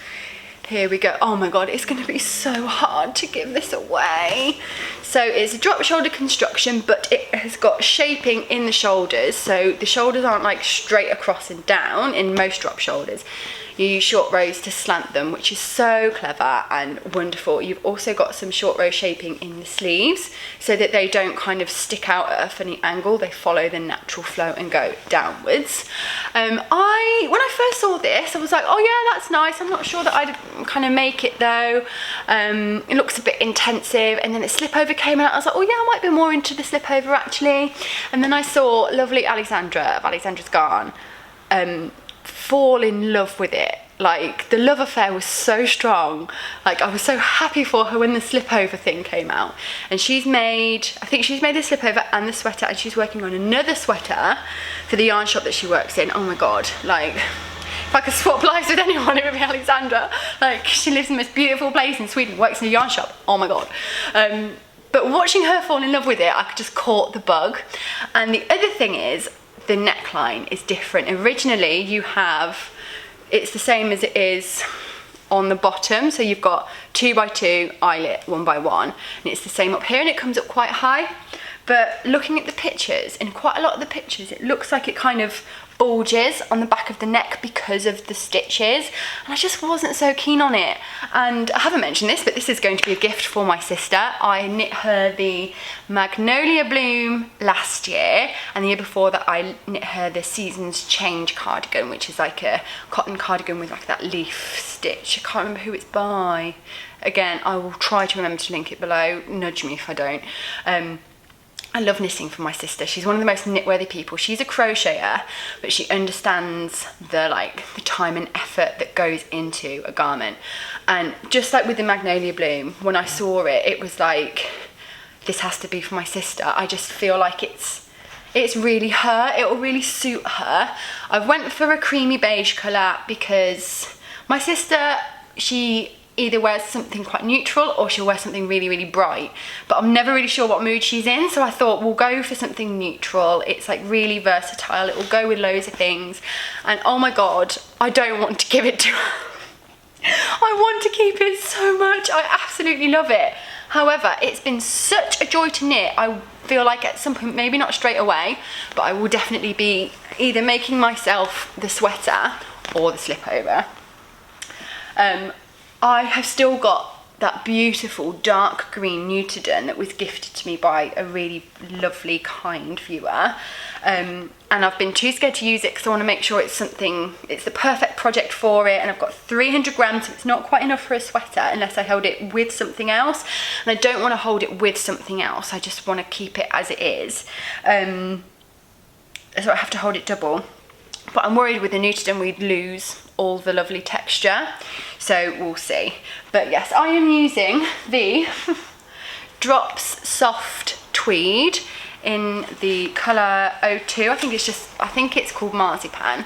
Here we go. Oh my god, it's going to be so hard to give this away. So it's a drop shoulder construction, but it has got shaping in the shoulders, so the shoulders aren't like straight across and down in most drop shoulders. you use short rows to slant them, which is so clever and wonderful. You've also got some short row shaping in the sleeves so that they don't kind of stick out at a funny angle. They follow the natural flow and go downwards. When I first saw this, I was like, oh yeah, that's nice. I'm not sure that I'd kind of make it though. It looks a bit intensive. And then the slip over came out. I was like, oh yeah, I might be more into the slip over actually. And then I saw lovely Alexandra of Alexandra's Garn fall in love with it. Like, the love affair was so strong. Like, I was so happy for her when the slip over thing came out. And I think she's made the slip over and the sweater, and she's working on another sweater for the yarn shop that she works in. Oh my God, like, if I could swap lives with anyone, it would be Alexandra. Like, she lives in the most beautiful place in Sweden, works in a yarn shop. Oh my God. But watching her fall in love with it, I could just caught the bug. And the other thing is, the neckline is different. Originally, it's the same as it is on the bottom. So you've got 2x2 eyelet, 1x1, and it's the same up here, and it comes up quite high. But looking at the pictures, in quite a lot of the pictures, it looks like it kind of bulges on the back of the neck because of the stitches, and I just wasn't so keen on it. And I haven't mentioned this, but this is going to be a gift for my sister. I knit her the Magnolia Bloom last year, and the year before that I knit her the Seasons Change cardigan, which is like a cotton cardigan with like that leaf stitch. I can't remember who it's by. Again, I will try to remember to link it below. Nudge me if I don't. I love knitting for my sister. She's one of the most knitworthy people. She's a crocheter, but she understands the time and effort that goes into a garment. And just like with the Magnolia Bloom, when I saw it, it was like, this has to be for my sister. I just feel like it's really her. It will really suit her. I went for a creamy beige colour because my sister, she either wears something quite neutral or she'll wear something really, really bright, but I'm never really sure what mood she's in, so I thought we'll go for something neutral. It's like really versatile, it will go with loads of things, and oh my God, I don't want to give it to her. I want to keep it so much. I absolutely love it. However, it's been such a joy to knit. I feel like at some point, maybe not straight away, but I will definitely be either making myself the sweater or the slip over. I have still got that beautiful dark green Newtodon that was gifted to me by a really lovely, kind viewer. And I've been too scared to use it because I want to make sure it's the perfect project for it. And I've got 300 grams, so it's not quite enough for a sweater unless I held it with something else. And I don't want to hold it with something else. I just want to keep it as it is. So I have to hold it double. But I'm worried with the Newtodon we'd lose all the lovely texture, so we'll see. But yes, I am using the Drops Soft Tweed in the colour 02. I think it's called Marzipan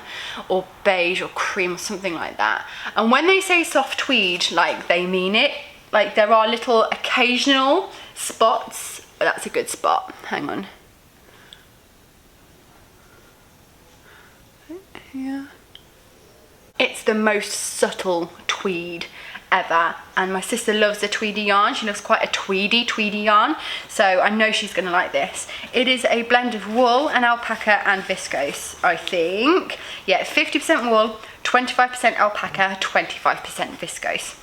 or beige or cream or something like that. And when they say soft tweed, like, they mean it. Like, there are little occasional spots. That's a good spot. Hang on. Yeah. It's the most subtle tweed ever, and my sister loves a tweedy yarn. She loves quite a tweedy yarn, so I know she's gonna like this. It is a blend of wool and alpaca and viscose, I think. Yeah, 50% wool, 25% alpaca, 25% viscose.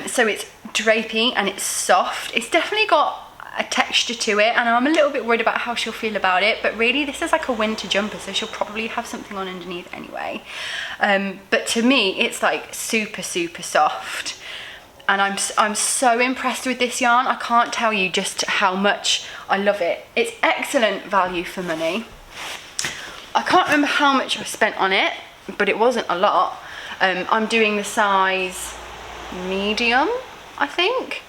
So it's drapey and it's soft. It's definitely got a texture to it, and I'm a little bit worried about how she'll feel about it, but really this is like a winter jumper, so she'll probably have something on underneath anyway. But to me it's like super soft, and I'm so impressed with this yarn. I can't tell you just how much I love it. It's excellent value for money. I can't remember how much I spent on it, but it wasn't a lot. I'm doing the size medium, I think.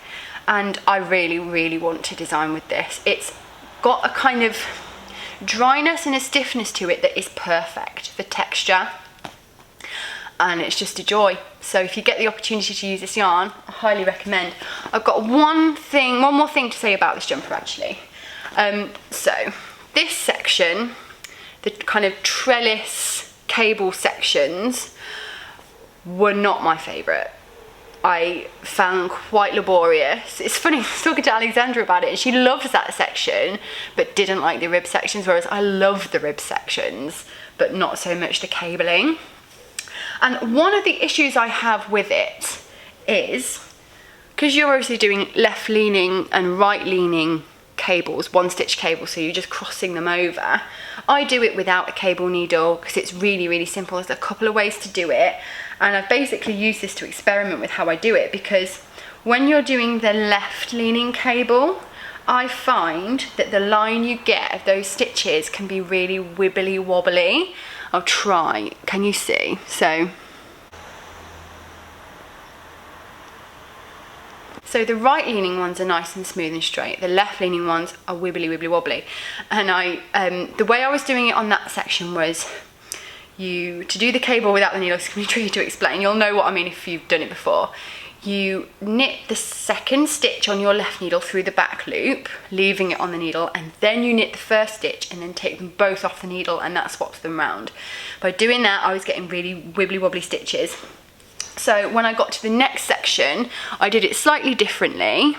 And I really want to design with this. It's got a kind of dryness and a stiffness to it that is perfect for texture, and it's just a joy. So if you get the opportunity to use this yarn, I highly recommend. I've got one more thing to say about this jumper actually. So this section, the kind of trellis cable sections, were not my favourite. I found quite laborious. It's funny, I was talking to Alexandra about it, and she loves that section but didn't like the rib sections, whereas I love the rib sections but not so much the cabling. And one of the issues I have with it is, because you're obviously doing left leaning and right leaning cables, one stitch cables, so you're just crossing them over. I do it without a cable needle because it's really, really simple. There's a couple of ways to do it, and I've basically used this to experiment with how I do it, because when you're doing the left leaning cable, I find that the line you get of those stitches can be really wibbly wobbly. I'll try, can you see? So the right leaning ones are nice and smooth and straight. The left leaning ones are wibbly wobbly. And the way I was doing it on that section was, to do the cable without the needle, it's going to be tricky to explain. You'll know what I mean if you've done it before. You knit the second stitch on your left needle through the back loop, leaving it on the needle, and then you knit the first stitch and then take them both off the needle, and that swaps them round. By doing that, I was getting really wibbly wobbly stitches. So when I got to the next section, I did it slightly differently,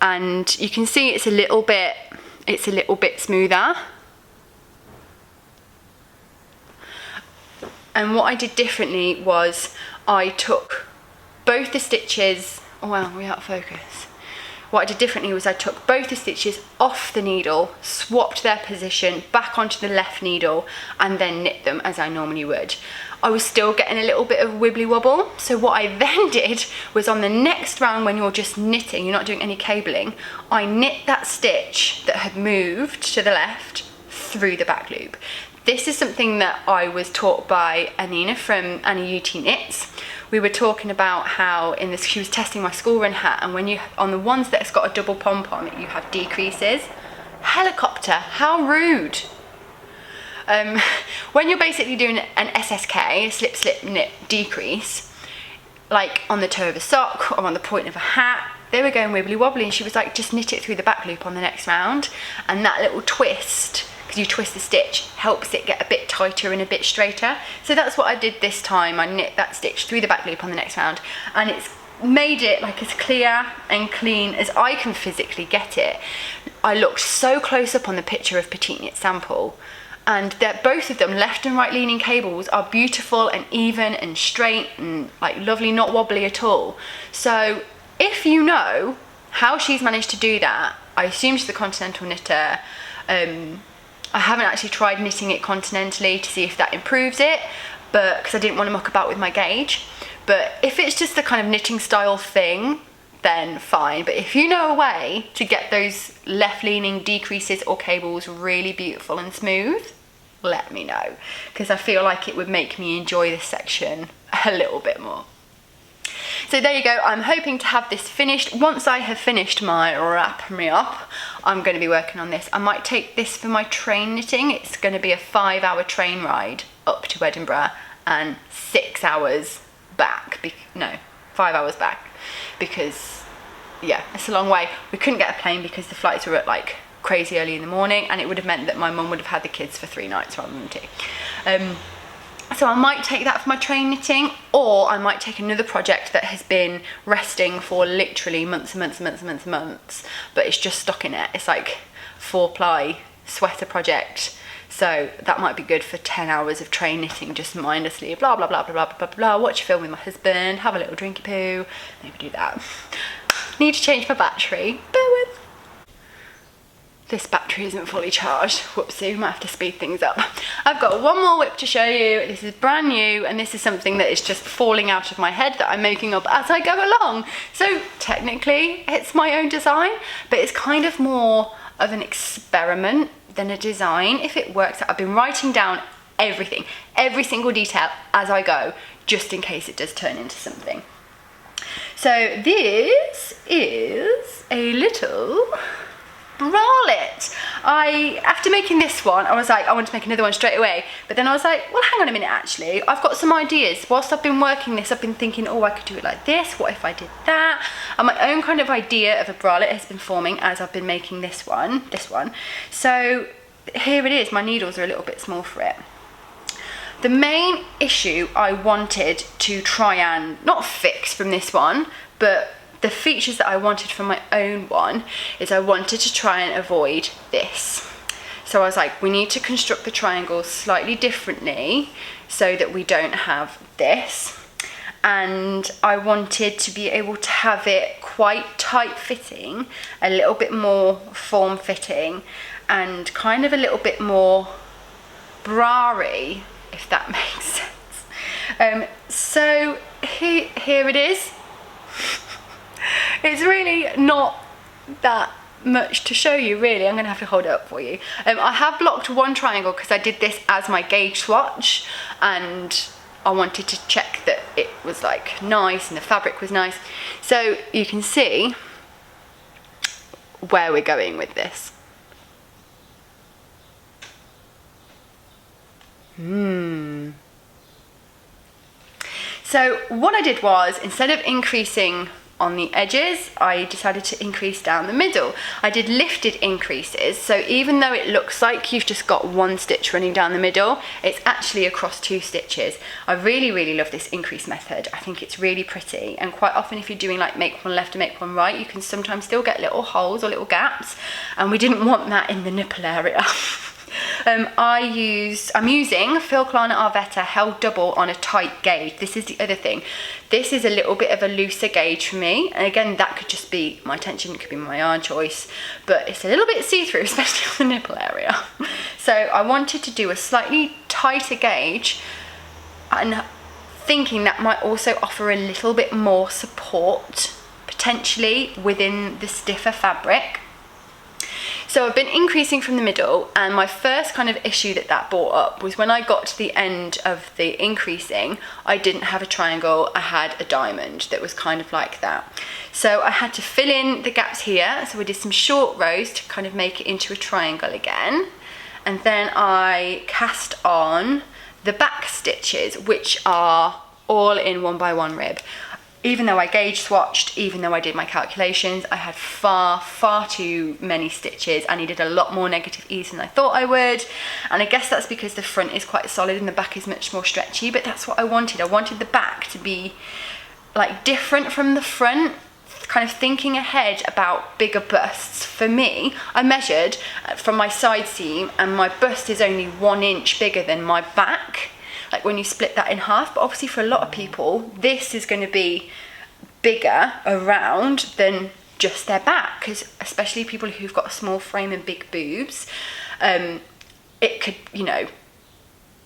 and you can see it's a little bit smoother. And what I did differently was I took both the stitches, well, we're out of focus. What I did differently was I took both the stitches off the needle, swapped their position back onto the left needle, and then knit them as I normally would. I was still getting a little bit of wibbly wobble. So what I then did was, on the next round, when you're just knitting, you're not doing any cabling, I knit that stitch that had moved to the left through the back loop. This is something that I was taught by Anina from Annie UT Knits. We were talking about how she was testing my school run hat, and when you, on the ones that's got a double pom-pom, you have decreases. Helicopter, how rude. When you're basically doing an SSK, a slip slip knit decrease, like on the toe of a sock or on the point of a hat, they were going wibbly wobbly, and she was like, just knit it through the back loop on the next round, and that little twist, because you twist the stitch, helps it get a bit tighter and a bit straighter. So that's what I did this time. I knit that stitch through the back loop on the next round, and it's made it like as clear and clean as I can physically get it. I looked so close up on the picture of Petite Knit Sample, and that both of them, left and right leaning cables, are beautiful and even and straight and like lovely, not wobbly at all. So if you know how she's managed to do that, I assume she's the Continental knitter. I haven't actually tried knitting it continentally to see if that improves it, but because I didn't want to muck about with my gauge. But if it's just the kind of knitting style thing, then fine. But if you know a way to get those left leaning decreases or cables really beautiful and smooth, let me know, because I feel like it would make me enjoy this section a little bit more. So there you go. I'm hoping to have this finished. Once I have finished my wrap me up, I'm going to be working on this. I might take this for my train knitting. It's going to be a 5-hour train ride up to Edinburgh and 6 hours back. 5 hours back, because yeah, it's a long way. We couldn't get a plane because the flights were at like crazy early in the morning, and it would have meant that my mum would have had the kids for 3 nights rather than 2. So I might take that for my train knitting, or I might take another project that has been resting for literally months and months, but it's just stuck in it. It's like 4-ply sweater project. So that might be good for 10 hours of train knitting, just mindlessly, blah, blah, blah, blah, blah, blah, blah, watch a film with my husband, have a little drinky poo, maybe do that. Need to change my battery, bear with. This battery isn't fully charged. Whoopsie, might have to speed things up. I've got one more whip to show you. This is brand new, and this is something that is just falling out of my head that I'm making up as I go along. So technically it's my own design, but it's kind of more of an experiment than a design. If it works out, I've been writing down everything, every single detail as I go, just in case it does turn into something. So this is a little bralette. After making this one, I was like, I want to make another one straight away, but then I was like, well, hang on a minute, actually, I've got some ideas. Whilst I've been working this, I've been thinking, oh, I could do it like this, what if I did that? And my own kind of idea of a bralette has been forming as I've been making this one. So here it is. My needles are a little bit small for it. The main issue I wanted to try and not fix from this one, but the features that I wanted from my own one, is I wanted to try and avoid this. So I was like, we need to construct the triangles slightly differently so that we don't have this. And I wanted to be able to have it quite tight fitting, a little bit more form fitting, and kind of a little bit more bra-y, if that makes sense. So here it is. It's really not that much to show you, really. I'm gonna have to hold it up for you. I have blocked one triangle because I did this as my gauge swatch, and I wanted to check that it was like nice and the fabric was nice. So you can see where we're going with this. So what I did was, instead of increasing on the edges, I decided to increase down the middle. I did lifted increases, so even though it looks like you've just got one stitch running down the middle, it's actually across 2 stitches. I really love this increase method. I think it's really pretty, and quite often if you're doing like make one left and make one right, you can sometimes still get little holes or little gaps, and we didn't want that in the nipple area. I'm using Fil Klarna Arvetta held double on a tight gauge. This is the other thing. This is a little bit of a looser gauge for me, and again, that could just be my tension, it could be my yarn choice, but it's a little bit see-through, especially on the nipple area. So I wanted to do a slightly tighter gauge, and thinking that might also offer a little bit more support potentially within the stiffer fabric. So I've been increasing from the middle, and my first kind of issue that brought up was when I got to the end of the increasing, I didn't have a triangle, I had a diamond that was kind of like that. So I had to fill in the gaps here, so we did some short rows to kind of make it into a triangle again. And then I cast on the back stitches, which are all in 1x1 rib. Even though I gauge swatched, even though I did my calculations, I had far too many stitches. I needed a lot more negative ease than I thought I would. And I guess that's because the front is quite solid and the back is much more stretchy, but that's what I wanted. I wanted the back to be like different from the front, kind of thinking ahead about bigger busts. For me, I measured from my side seam, and my bust is only 1 inch bigger than my back, like when you split that in half. But obviously for a lot of people, this is going to be bigger around than just their back, because especially people who've got a small frame and big boobs, it could, you know,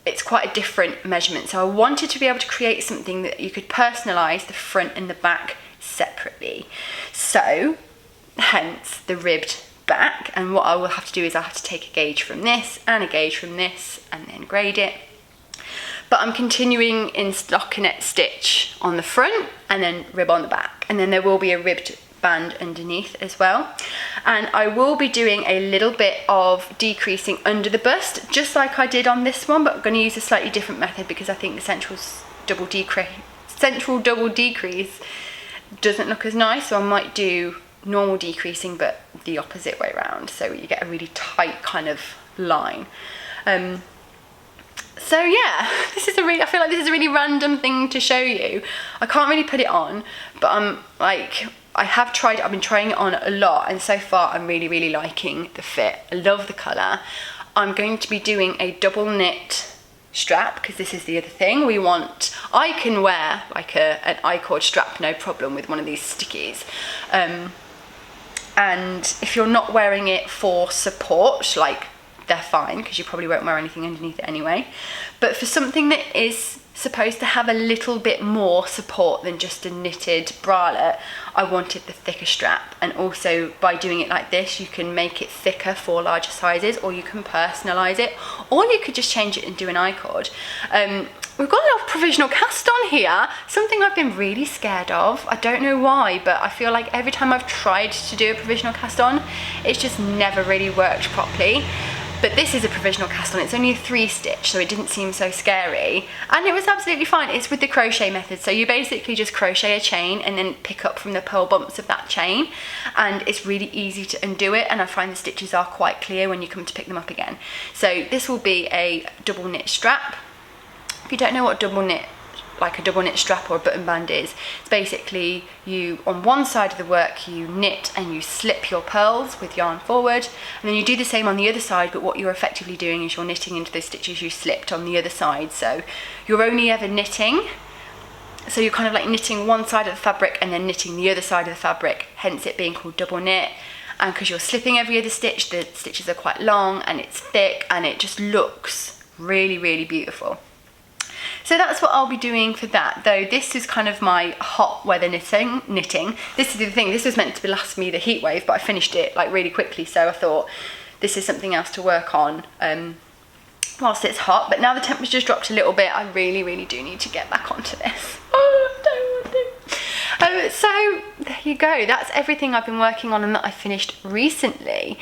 it's quite a different measurement. So I wanted to be able to create something that you could personalize the front and the back separately. So hence the ribbed back, and what I will have to do is I have to take a gauge from this and a gauge from this and then grade it. But I'm continuing in stockinette stitch on the front and then rib on the back, and then there will be a ribbed band underneath as well. And I will be doing a little bit of decreasing under the bust, just like I did on this one, but I'm going to use a slightly different method because I think the central double decrease doesn't look as nice. So I might do normal decreasing but the opposite way around, so you get a really tight kind of line. So yeah, I feel like this is a really random thing to show you. I can't really put it on, but I've been trying it on a lot, and so far I'm really liking the fit. I love the colour. I'm going to be doing a double knit strap, because this is the other thing I can wear like an I-cord strap, no problem, with one of these stickies. And if you're not wearing it for support, like, they're fine, because you probably won't wear anything underneath it anyway. But for something that is supposed to have a little bit more support than just a knitted bralette, I wanted the thicker strap. And also by doing it like this, you can make it thicker for larger sizes, or you can personalize it, or you could just change it and do an I-cord. We've got a little provisional cast on here, something I've been really scared of. I don't know why, but I feel like every time I've tried to do a provisional cast on, it's just never really worked properly. But this is a provisional cast on. It's only a 3-stitch, so it didn't seem so scary. And it was absolutely fine. It's with the crochet method. So you basically just crochet a chain and then pick up from the purl bumps of that chain. And it's really easy to undo it. And I find the stitches are quite clear when you come to pick them up again. So this will be a double knit strap. If you don't know what double knit like a double knit strap or a button band is. It's basically you, on one side of the work, you knit and you slip your pearls with yarn forward, and then you do the same on the other side, but what you're effectively doing is you're knitting into those stitches you slipped on the other side. So you're only ever knitting, so you're kind of like knitting one side of the fabric and then knitting the other side of the fabric, hence it being called double knit. And because you're slipping every other stitch, the stitches are quite long and it's thick and it just looks really, really beautiful. So that's what I'll be doing for that, though this is kind of my hot weather knitting. This is the thing, this was meant to last me the heat wave, but I finished it like really quickly, so I thought this is something else to work on whilst it's hot. But now the temperature's dropped a little bit, I really, really do need to get back onto this. Oh, I don't want to. So there you go, that's everything I've been working on and that I finished recently.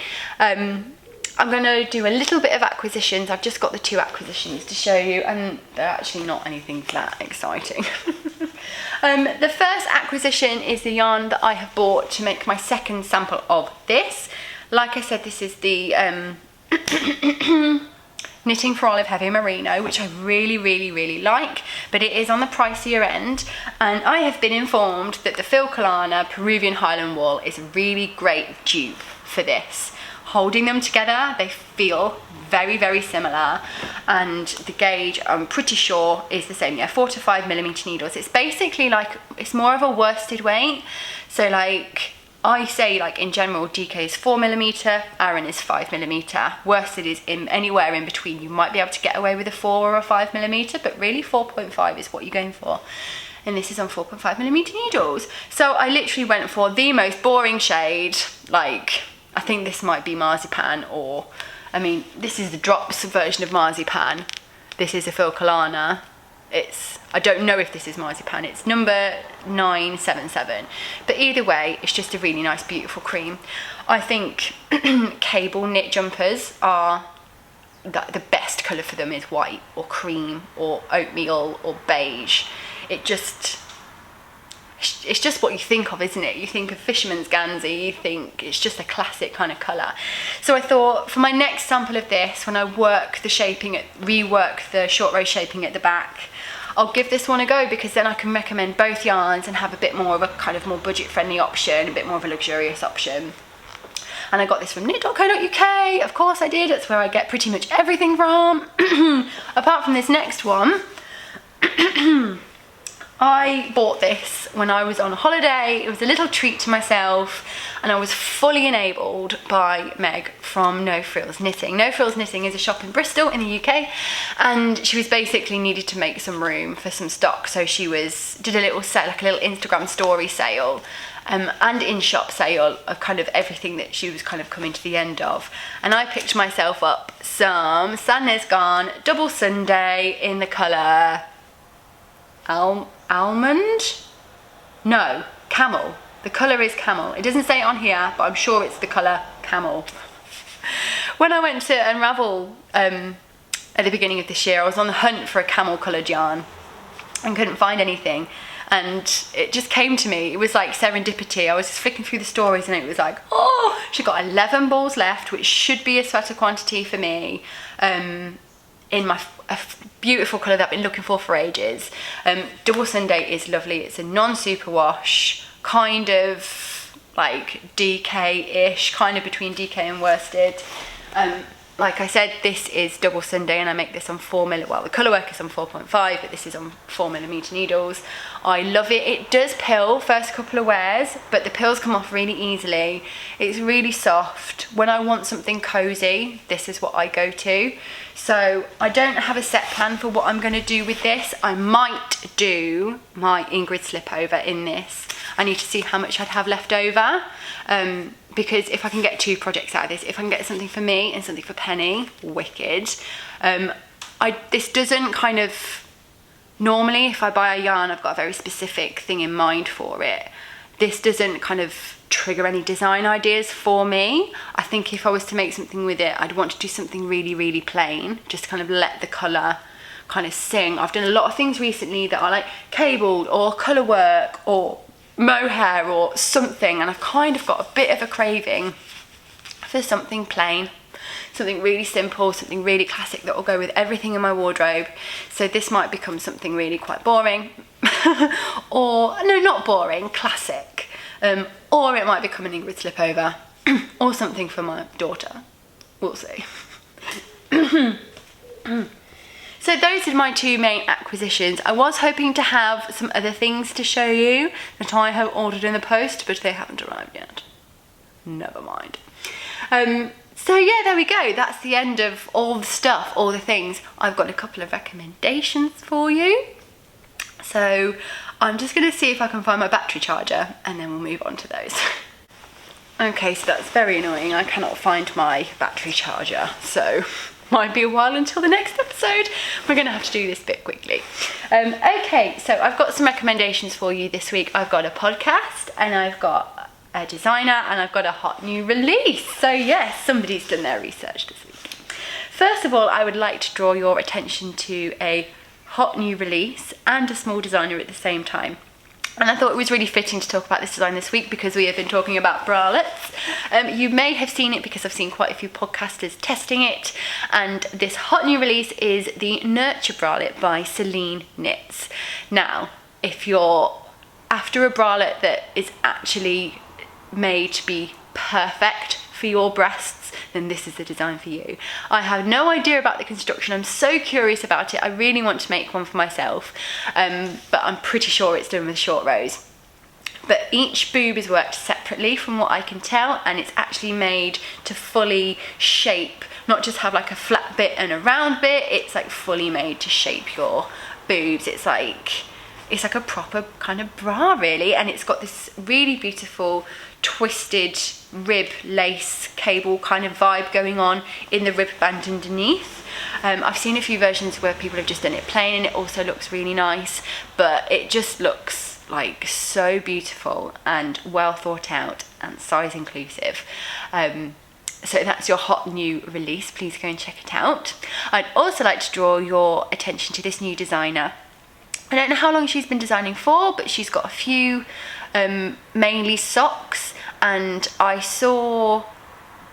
I'm going to do a little bit of acquisitions. I've just got the 2 acquisitions to show you, and they're actually not anything that exciting. The first acquisition is the yarn that I have bought to make my second sample of this. Like I said, this is the Knitting for Olive Heavy Merino, which I really, really, really like, but it is on the pricier end, and I have been informed that the Phil Kalana Peruvian Highland Wool is a really great dupe for this. Holding them together, they feel very, very similar, and the gauge, I'm pretty sure, is the same. Yeah, 4 to 5 millimeter needles. It's basically like, it's more of a worsted weight. So like, I say like in general, DK is 4 millimeter, Aran is 5 millimeter. Worsted is anywhere in between. You might be able to get away with a 4 or a 5 millimeter, but really 4.5 is what you're going for. And this is on 4.5 millimeter needles. So I literally went for the most boring shade, like, I think this might be Marzipan, or, I mean, this is the drops version of Marzipan. This is a Phil Kalana. I don't know if this is Marzipan. It's number 977. But either way, it's just a really nice, beautiful cream. I think cable knit jumpers are, the best colour for them is white or cream or oatmeal or beige. It's just what you think of, isn't it? You think of Fisherman's Gansey, you think it's just a classic kind of colour. So I thought for my next sample of this, when I rework the short row shaping at the back, I'll give this one a go, because then I can recommend both yarns and have a bit more of a kind of more budget friendly option, a bit more of a luxurious option. And I got this from knit.co.uk, of course I did, that's where I get pretty much everything from. Apart from this next one, I bought this when I was on holiday. It was a little treat to myself, and I was fully enabled by Meg from No Frills Knitting. No Frills Knitting is a shop in Bristol in the UK, and she was basically needed to make some room for some stock, so she did a little set, like a little Instagram story sale, and in-shop sale of kind of everything that she was kind of coming to the end of. And I picked myself up some Sadness Garn Double Sunday in the colour almond? No, camel. The colour is camel. It doesn't say it on here, but I'm sure it's the colour camel. When I went to Unravel at the beginning of this year, I was on the hunt for a camel coloured yarn and couldn't find anything. And it just came to me. It was like serendipity. I was just flicking through the stories and it was like, oh, she got 11 balls left, which should be a sweater quantity for me, in my beautiful colour that I've been looking for ages. Double Sunday is lovely. It's a non-superwash, kind of like DK-ish, kind of between DK and worsted. Like I said, this is Double Sunday, and I make this on 4mm. Well, the colour work is on 4.5, but this is on 4mm needles. I love it. It does pill first couple of wears, but the pills come off really easily. It's really soft. When I want something cozy, this is what I go to. So I don't have a set plan for what I'm going to do with this. I might do my Ingrid slipover in this. I need to see how much I'd have left over. Because if I can get 2 projects out of this, if I can get something for me and something for Penny, wicked. This doesn't kind of, normally if I buy a yarn, I've got a very specific thing in mind for it. This doesn't kind of trigger any design ideas for me. I think if I was to make something with it, I'd want to do something really, really plain, just kind of let the colour kind of sing. I've done a lot of things recently that are like cabled or colour work or mohair or something, and I've kind of got a bit of a craving for something plain. something really simple, something really classic that will go with everything in my wardrobe. So this might become something really quite boring, or no, not boring, classic, or it might become an Ingrid slipover, or something for my daughter. We'll see. So those are my two main acquisitions. I was hoping to have some other things to show you that I have ordered in the post, but they haven't arrived yet. Never mind. So yeah, there we go. That's the end of all the stuff, all the things. I've got a couple of recommendations for you. So I'm just going to see if I can find my battery charger and then we'll move on to those. Okay, so that's very annoying. I cannot find my battery charger, so might be a while until the next episode. We're going to have to do this bit quickly. Okay, so I've got some recommendations for you this week. I've got a podcast and I've got a designer and I've got a hot new release. So yes, somebody's done their research this week. First of all, I would like to draw your attention to a hot new release and a small designer at the same time. And I thought it was really fitting to talk about this design this week because we have been talking about bralettes. You may have seen it because I've seen quite a few podcasters testing it. And this hot new release is the Nurture Bralet by Celine Knits. Now, if you're after a bralette that is actually made to be perfect for your breasts, then this is the design for you. I have no idea about the construction. I'm so curious about it. I really want to make one for myself, but I'm pretty sure it's done with short rows. But each boob is worked separately from what I can tell, and it's actually made to fully shape, not just have like a flat bit and a round bit. It's like fully made to shape your boobs. It's like a proper kind of bra really, and it's got this really beautiful twisted rib lace cable kind of vibe going on in the rib band underneath. I've seen a few versions where people have just done it plain and it also looks really nice, but it just looks like so beautiful and well thought out and size inclusive. So that's your hot new release. Please go and check it out. I'd also like to draw your attention to this new designer. I don't know how long she's been designing for, but she's got a few mainly socks, and I saw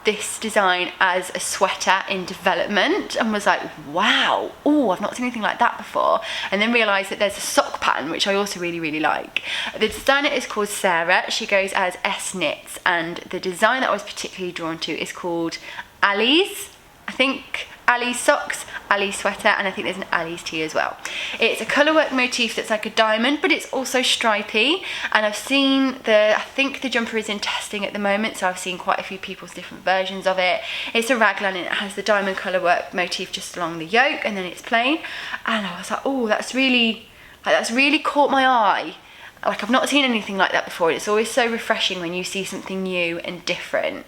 this design as a sweater in development and was like, wow, oh, I've not seen anything like that before, and then realised that there's a sock pattern which I also really like. The designer is called Sarah. She goes as S Knits, and the design that I was particularly drawn to is called Ali's, I think. Ali's socks, Ali's sweater, and I think there's an Ali's tee as well. It's a colourwork motif that's like a diamond, but it's also stripy, and I think the jumper is in testing at the moment, so I've seen quite a few people's different versions of it. It's a raglan and it has the diamond colourwork motif just along the yoke, and then it's plain, and I was like, oh, that's really caught my eye. Like, I've not seen anything like that before. It's always so refreshing when you see something new and different.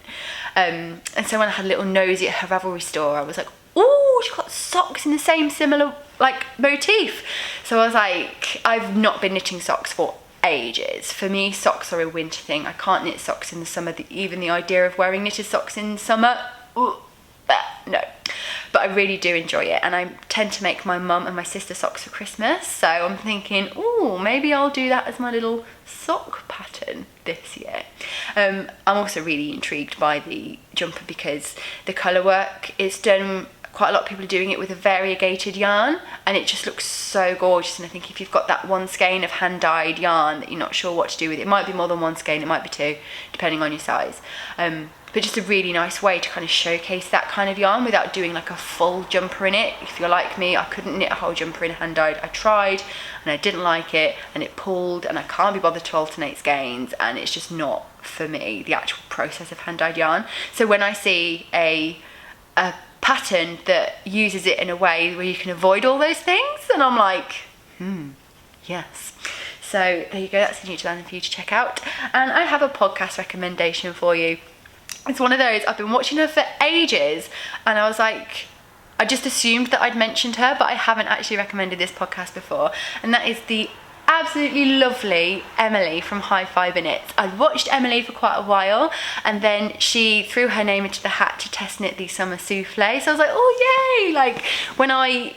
And so when I had a little nosy at her Ravelry store, I was like, oh, she's got socks in the same similar like motif. So I was like, I've not been knitting socks for ages. For me, socks are a winter thing. I can't knit socks in the summer. Even the idea of wearing knitted socks in summer, no. But I really do enjoy it, and I tend to make my mum and my sister socks for Christmas, so I'm thinking, oh, maybe I'll do that as my little sock pattern this year. I'm also really intrigued by the jumper because the colour work is done. Quite a lot of people are doing it with a variegated yarn, and it just looks so gorgeous. And I think if you've got that one skein of hand-dyed yarn that you're not sure what to do with, it might be more than one skein, it might be two, depending on your size. But just a really nice way to kind of showcase that kind of yarn without doing like a full jumper in it. If you're like me, I couldn't knit a whole jumper in hand-dyed. I tried and I didn't like it, and it pulled, and I can't be bothered to alternate skeins, and it's just not for me, the actual process of hand-dyed yarn. So when I see a pattern that uses it in a way where you can avoid all those things, and I'm like, yes. So there you go, that's a new design for you to check out. And I have a podcast recommendation for you. It's one of those, I've been watching her for ages, and I was like, I just assumed that I'd mentioned her, but I haven't actually recommended this podcast before, and that is the absolutely lovely Emily from High Fibre Knits. I'd watched Emily for quite a while, and then she threw her name into the hat to test knit the summer souffle, so I was like, oh yay! Like when I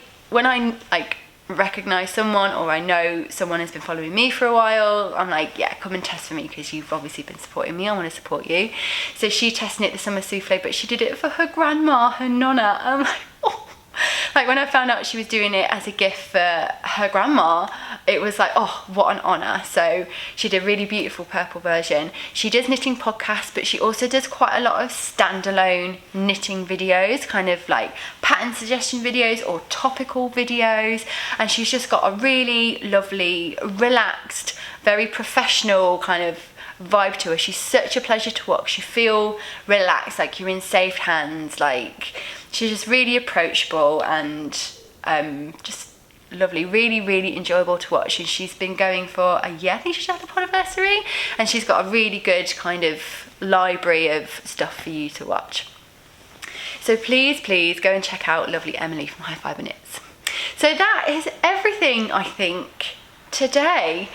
like recognise someone, or I know someone has been following me for a while, I'm like, yeah, come and test for me because you've obviously been supporting me, I want to support you. So she test knit the summer souffle, but she did it for her grandma, her nonna. I'm like, oh. Like when I found out she was doing it as a gift for her grandma, it was like, oh, what an honour. So she did a really beautiful purple version. She does Knitting Podcasts, but she also does quite a lot of standalone knitting videos, kind of like pattern suggestion videos or topical videos. And she's just got a really lovely, relaxed, very professional kind of vibe to her. She's such a pleasure to watch. You feel relaxed, like you're in safe hands. Like she's just really approachable and just lovely, really enjoyable to watch. And she's been going for a year. I think she's had a anniversary, and she's got a really good kind of library of stuff for you to watch. So please go and check out lovely Emily from High Fibre Knits. So that is everything, I think, today.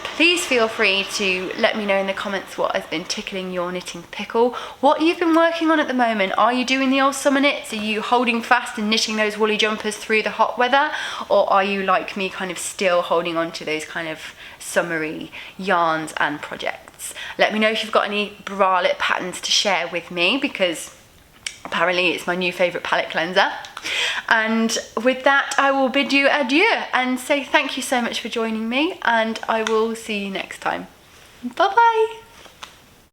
Please feel free to let me know in the comments what has been tickling your knitting pickle, what you've been working on at the moment. Are you doing the old summer knits? Are you holding fast and knitting those woolly jumpers through the hot weather, or are you like me, kind of still holding on to those kind of summery yarns and projects? Let me know if you've got any bralette patterns to share with me, because apparently it's my new favourite palette cleanser. And with that, I will bid you adieu and say thank you so much for joining me, and I will see you next time. Bye bye.